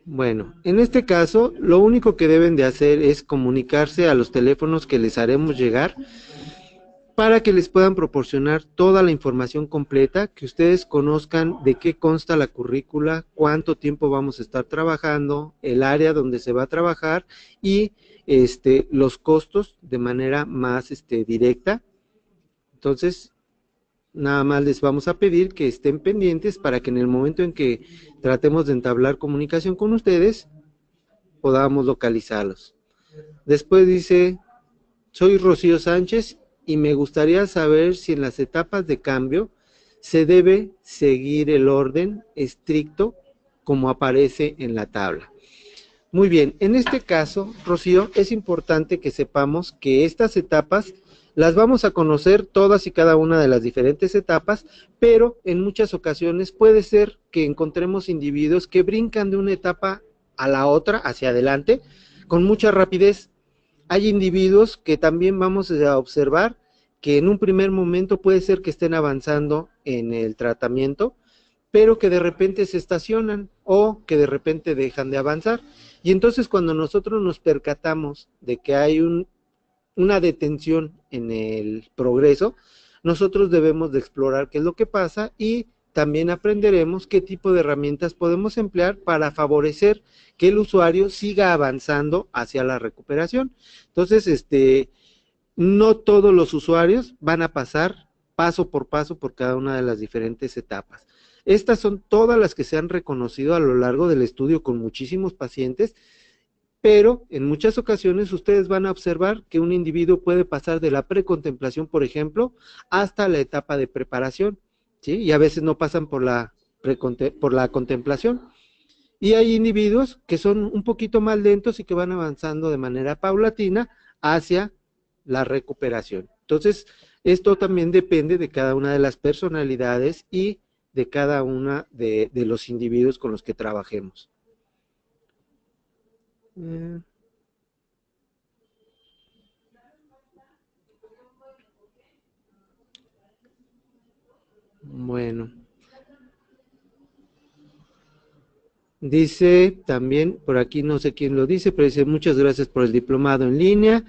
Bueno, en este caso, lo único que deben de hacer es comunicarse a los teléfonos que les haremos llegar para que les puedan proporcionar toda la información completa, que ustedes conozcan de qué consta la currícula, cuánto tiempo vamos a estar trabajando, el área donde se va a trabajar y los costos de manera más directa. Entonces, nada más les vamos a pedir que estén pendientes para que en el momento en que tratemos de entablar comunicación con ustedes, podamos localizarlos. Después dice, soy Rocío Sánchez y me gustaría saber si en las etapas de cambio se debe seguir el orden estricto como aparece en la tabla. Muy bien, en este caso, Rocío, es importante que sepamos que estas etapas las vamos a conocer todas y cada una de las diferentes etapas, pero en muchas ocasiones puede ser que encontremos individuos que brincan de una etapa a la otra, hacia adelante, con mucha rapidez. Hay individuos que también vamos a observar que en un primer momento puede ser que estén avanzando en el tratamiento, pero que de repente se estacionan o que de repente dejan de avanzar. Y entonces cuando nosotros nos percatamos de que hay una detención en el progreso, nosotros debemos de explorar qué es lo que pasa y también aprenderemos qué tipo de herramientas podemos emplear para favorecer que el usuario siga avanzando hacia la recuperación. Entonces, no todos los usuarios van a pasar paso por cada una de las diferentes etapas. Estas son todas las que se han reconocido a lo largo del estudio con muchísimos pacientes, pero en muchas ocasiones ustedes van a observar que un individuo puede pasar de la precontemplación, por ejemplo, hasta la etapa de preparación, ¿sí? Y a veces no pasan por la contemplación. Y hay individuos que son un poquito más lentos y que van avanzando de manera paulatina hacia la recuperación. Entonces, esto también depende de cada una de las personalidades y de cada una de los individuos con los que trabajemos. Bueno. Dice también, por aquí no sé quién lo dice, pero dice, muchas gracias por el diplomado en línea.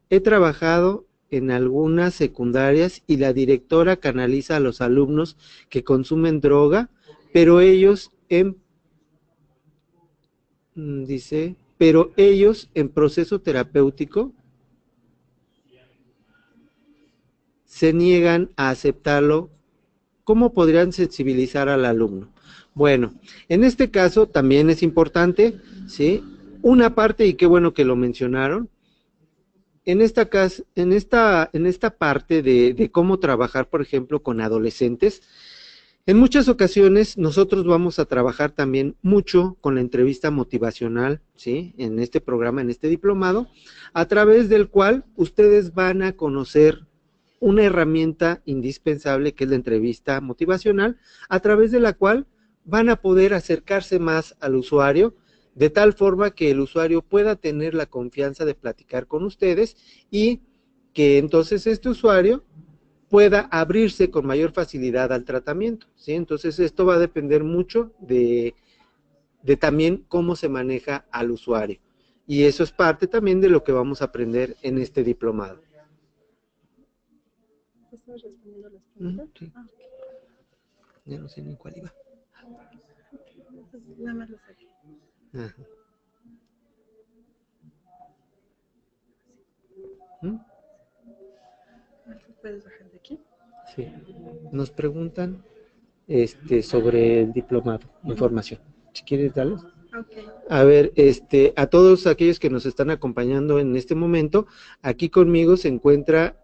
He trabajado en algunas secundarias y la directora canaliza a los alumnos que consumen droga, pero ellos en proceso terapéutico se niegan a aceptarlo. ¿Cómo podrían sensibilizar al alumno? Bueno, en este caso también es importante, ¿sí? Una parte, y qué bueno que lo mencionaron, en esta parte de cómo trabajar, por ejemplo, con adolescentes, en muchas ocasiones nosotros vamos a trabajar también mucho con la entrevista motivacional, ¿sí? En este programa, en este diplomado, a través del cual ustedes van a conocer una herramienta indispensable que es la entrevista motivacional, a través de la cual van a poder acercarse más al usuario, de tal forma que el usuario pueda tener la confianza de platicar con ustedes y que entonces este usuario pueda abrirse con mayor facilidad al tratamiento, ¿sí? Entonces esto va a depender mucho de también cómo se maneja al usuario. Y eso es parte también de lo que vamos a aprender en este diplomado. ¿Estás respondiendo las preguntas? Sí. Ah, ok. Ya no sé ni cuál iba. Entonces, nada más lo saqué. Ajá. ¿Mm? ¿Puedes bajar de aquí? Sí. Nos preguntan sobre el diplomado, información. Si quieres darles. Ok. A ver, a todos aquellos que nos están acompañando en este momento, aquí conmigo se encuentra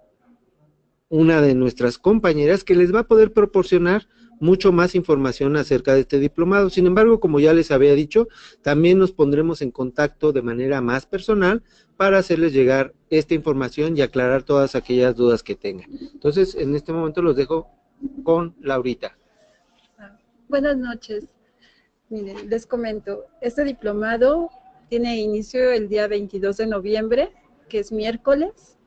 una de nuestras compañeras que les va a poder proporcionar mucho más información acerca de este diplomado. Sin embargo, como ya les había dicho, también nos pondremos en contacto de manera más personal para hacerles llegar esta información y aclarar todas aquellas dudas que tengan. Entonces, en este momento los dejo con Laurita. Buenas noches. Miren, les comento, este diplomado tiene inicio el día 22 de noviembre, que es miércoles,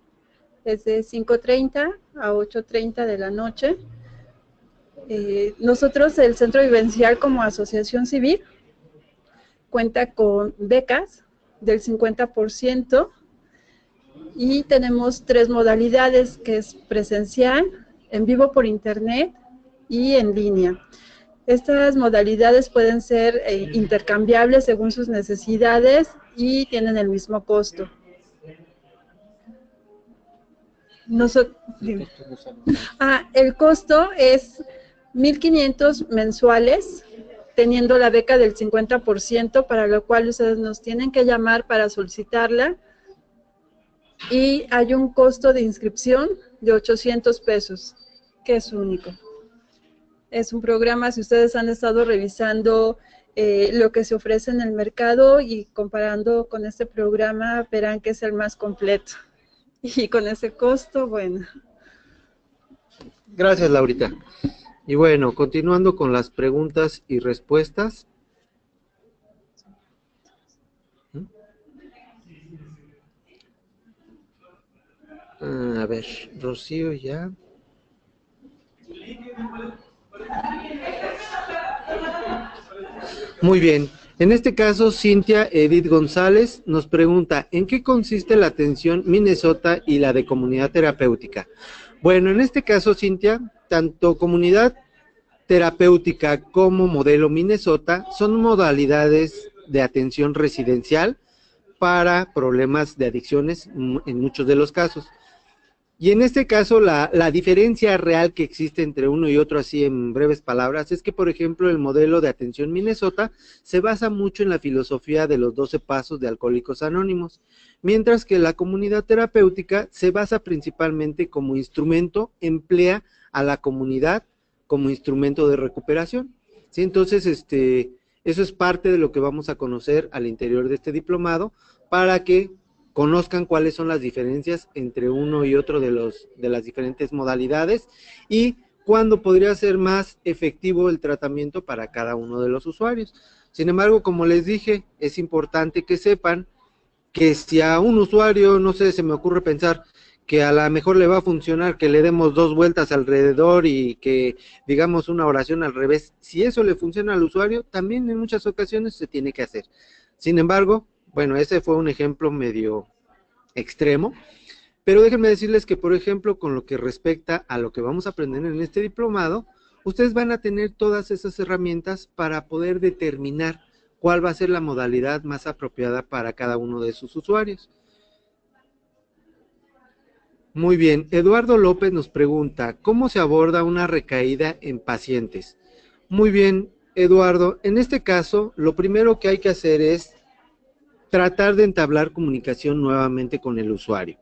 es de 5:30 a 8:30 de la noche. Nosotros, el Centro Vivencial como asociación civil, cuenta con becas del 50% y tenemos 3 modalidades, que es presencial, en vivo por internet y en línea. Estas modalidades pueden ser intercambiables según sus necesidades y tienen el mismo costo. El costo es 1,500 mensuales, teniendo la beca del 50%, para lo cual ustedes nos tienen que llamar para solicitarla. Y hay un costo de inscripción de 800 pesos, que es único. Es un programa, si ustedes han estado revisando lo que se ofrece en el mercado y comparando con este programa, verán que es el más completo. Y con ese costo, bueno. Gracias, Laurita. Y bueno, continuando con las preguntas y respuestas. A ver, Rocío ya. Muy bien. En este caso, Cintia Edith González nos pregunta, ¿en qué consiste la atención Minnesota y la de comunidad terapéutica? Bueno, en este caso, Cintia, tanto comunidad terapéutica como modelo Minnesota son modalidades de atención residencial para problemas de adicciones en muchos de los casos. Y en este caso, la diferencia real que existe entre uno y otro, así en breves palabras, es que, por ejemplo, el modelo de atención Minnesota se basa mucho en la filosofía de los 12 pasos de Alcohólicos Anónimos, mientras que la comunidad terapéutica se basa principalmente como instrumento, emplea a la comunidad como instrumento de recuperación. ¿Sí? Entonces, eso es parte de lo que vamos a conocer al interior de este diplomado, para que conozcan cuáles son las diferencias entre uno y otro de las diferentes modalidades y cuándo podría ser más efectivo el tratamiento para cada uno de los usuarios. Sin embargo, como les dije, es importante que sepan que si a un usuario, no sé, se me ocurre pensar que a lo mejor le va a funcionar que le demos 2 vueltas alrededor y que digamos una oración al revés, si eso le funciona al usuario, también en muchas ocasiones se tiene que hacer. Sin embargo, bueno, ese fue un ejemplo medio extremo, pero déjenme decirles que, por ejemplo, con lo que respecta a lo que vamos a aprender en este diplomado, ustedes van a tener todas esas herramientas para poder determinar cuál va a ser la modalidad más apropiada para cada uno de sus usuarios. Muy bien, Eduardo López nos pregunta, ¿cómo se aborda una recaída en pacientes? Muy bien, Eduardo, en este caso, lo primero que hay que hacer es tratar de entablar comunicación nuevamente con el usuario.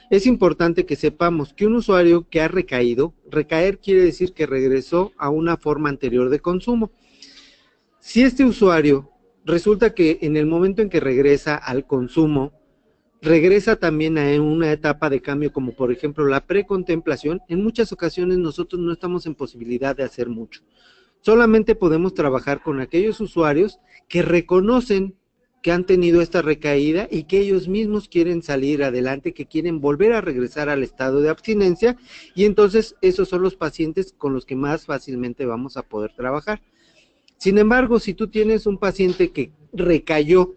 Es importante que sepamos que un usuario que ha recaído, recaer quiere decir que regresó a una forma anterior de consumo. Si este usuario resulta que en el momento en que regresa al consumo, regresa también a una etapa de cambio como por ejemplo la precontemplación, en muchas ocasiones nosotros no estamos en posibilidad de hacer mucho. Solamente podemos trabajar con aquellos usuarios que reconocen que han tenido esta recaída y que ellos mismos quieren salir adelante, que quieren volver a regresar al estado de abstinencia, y entonces esos son los pacientes con los que más fácilmente vamos a poder trabajar. Sin embargo, si tú tienes un paciente que recayó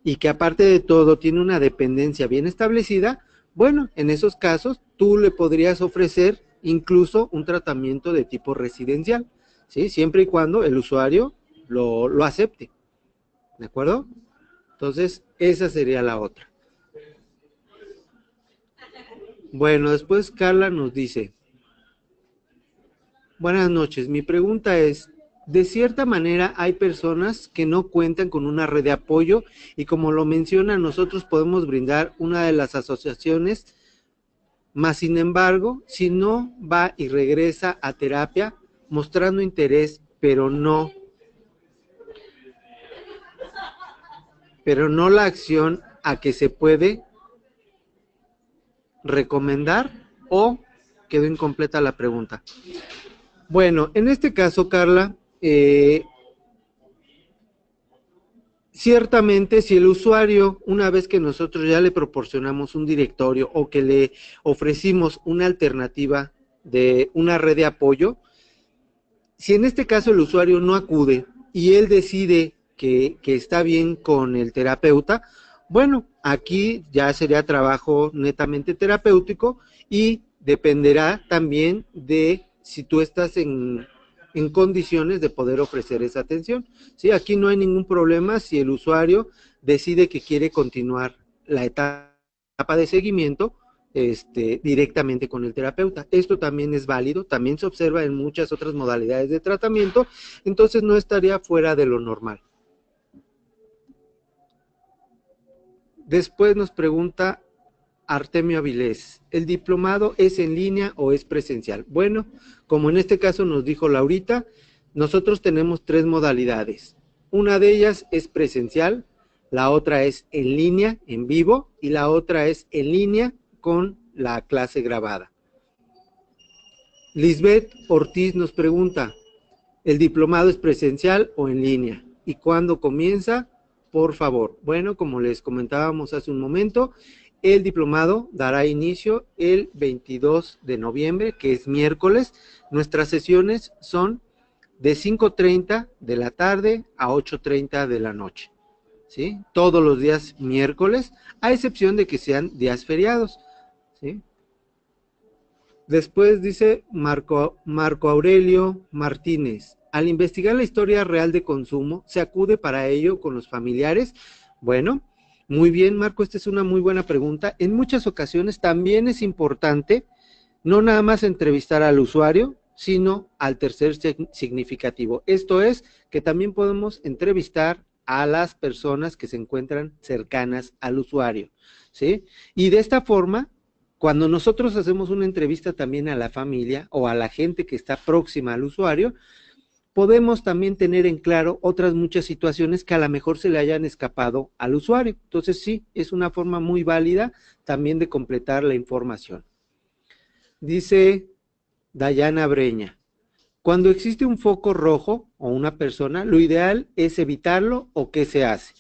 y que aparte de todo tiene una dependencia bien establecida, bueno, en esos casos tú le podrías ofrecer incluso un tratamiento de tipo residencial, ¿sí? Siempre y cuando el usuario lo acepte, ¿de acuerdo? Entonces, esa sería la otra. Bueno, después Carla nos dice, buenas noches, mi pregunta es, de cierta manera hay personas que no cuentan con una red de apoyo y como lo menciona, nosotros podemos brindar una de las asociaciones, más sin embargo, si no va y regresa a terapia mostrando interés, pero no la acción a que se puede recomendar, o quedó incompleta la pregunta. Bueno, en este caso, Carla, ciertamente si el usuario, una vez que nosotros ya le proporcionamos un directorio o que le ofrecimos una alternativa de una red de apoyo, si en este caso el usuario no acude y él decide que está bien con el terapeuta, bueno, aquí ya sería trabajo netamente terapéutico y dependerá también de si tú estás en condiciones de poder ofrecer esa atención. Sí, aquí no hay ningún problema si el usuario decide que quiere continuar la etapa de seguimiento directamente con el terapeuta. Esto también es válido, también se observa en muchas otras modalidades de tratamiento, entonces no estaría fuera de lo normal. Después nos pregunta Artemio Avilés, ¿el diplomado es en línea o es presencial? Bueno, como en este caso nos dijo Laurita, nosotros tenemos 3 modalidades. Una de ellas es presencial, la otra es en línea, en vivo, y la otra es en línea con la clase grabada. Lisbeth Ortiz nos pregunta, ¿el diplomado es presencial o en línea? ¿Y cuándo comienza? Por favor. Bueno, como les comentábamos hace un momento, el diplomado dará inicio el 22 de noviembre, que es miércoles. Nuestras sesiones son de 5:30 de la tarde a 8:30 de la noche, ¿sí? Todos los días miércoles, a excepción de que sean días feriados, ¿sí? Después dice Marco Aurelio Martínez, al investigar la historia real de consumo, ¿se acude para ello con los familiares? Bueno, muy bien, Marco, esta es una muy buena pregunta. En muchas ocasiones también es importante no nada más entrevistar al usuario, sino al tercer significativo. Esto es que también podemos entrevistar a las personas que se encuentran cercanas al usuario, ¿sí? Y de esta forma, cuando nosotros hacemos una entrevista también a la familia o a la gente que está próxima al usuario, podemos también tener en claro otras muchas situaciones que a lo mejor se le hayan escapado al usuario. Entonces sí, es una forma muy válida también de completar la información. Dice Dayana Breña, cuando existe un foco rojo o una persona, lo ideal es evitarlo, ¿o qué se hace?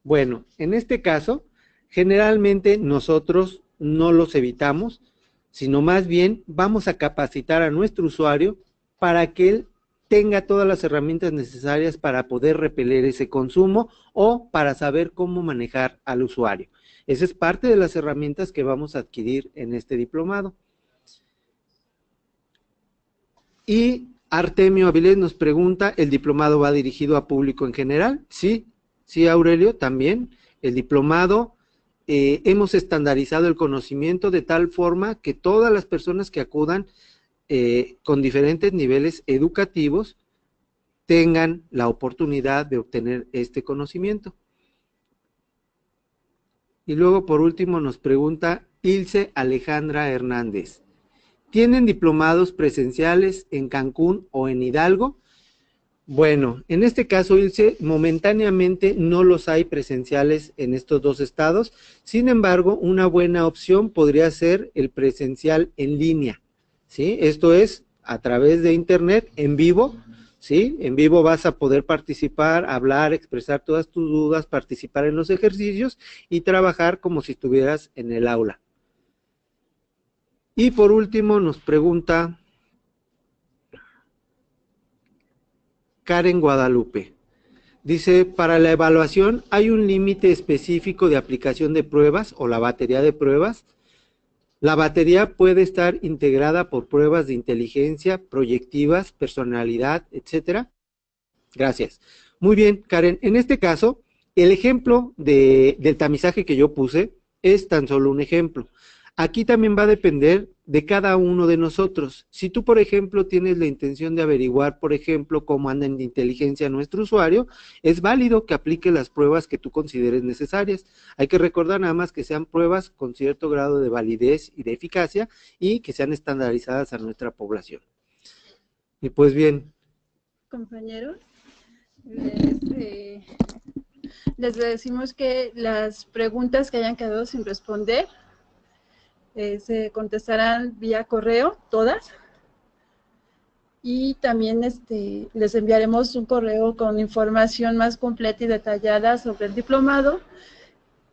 Bueno, en este caso, generalmente nosotros no los evitamos, sino más bien vamos a capacitar a nuestro usuario para que él tenga todas las herramientas necesarias para poder repeler ese consumo o para saber cómo manejar al usuario. Esa es parte de las herramientas que vamos a adquirir en este diplomado. Y Artemio Avilés nos pregunta, ¿el diplomado va dirigido a público en general? Sí, sí, Aurelio, también. El diplomado, hemos estandarizado el conocimiento de tal forma que todas las personas que acudan con diferentes niveles educativos tengan la oportunidad de obtener este conocimiento. Y luego, por último, nos pregunta Ilse Alejandra Hernández, ¿tienen diplomados presenciales en Cancún o en Hidalgo? Bueno, en este caso, Ilse, momentáneamente no los hay presenciales en estos 2 estados. Sin embargo, una buena opción podría ser el presencial en línea, ¿sí? Esto es a través de internet, en vivo, ¿sí? En vivo vas a poder participar, hablar, expresar todas tus dudas, participar en los ejercicios y trabajar como si estuvieras en el aula. Y por último nos pregunta Karen Guadalupe, Dice, para la evaluación hay un límite específico de aplicación de pruebas o la batería de pruebas. La batería puede estar integrada por pruebas de inteligencia, proyectivas, personalidad, etcétera. Gracias. Muy bien, Karen. En este caso, el ejemplo del tamizaje que yo puse es tan solo un ejemplo. Aquí también va a depender de cada uno de nosotros. Si tú, por ejemplo, tienes la intención de averiguar, por ejemplo, cómo anda en inteligencia nuestro usuario, es válido que aplique las pruebas que tú consideres necesarias. Hay que recordar nada más que sean pruebas con cierto grado de validez y de eficacia y que sean estandarizadas a nuestra población. Y pues bien. Compañeros, les decimos que las preguntas que hayan quedado sin responder se contestarán vía correo, todas, y también les enviaremos un correo con información más completa y detallada sobre el diplomado,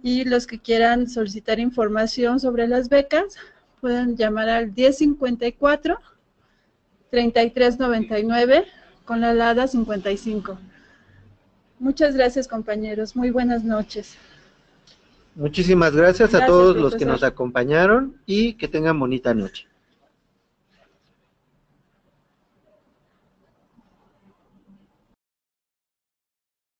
y los que quieran solicitar información sobre las becas pueden llamar al 1054-3399 con la alada 55. Muchas gracias, compañeros. Muy buenas noches. Muchísimas gracias a Gracias, todos los que profesor. nos acompañaron y que tengan bonita noche.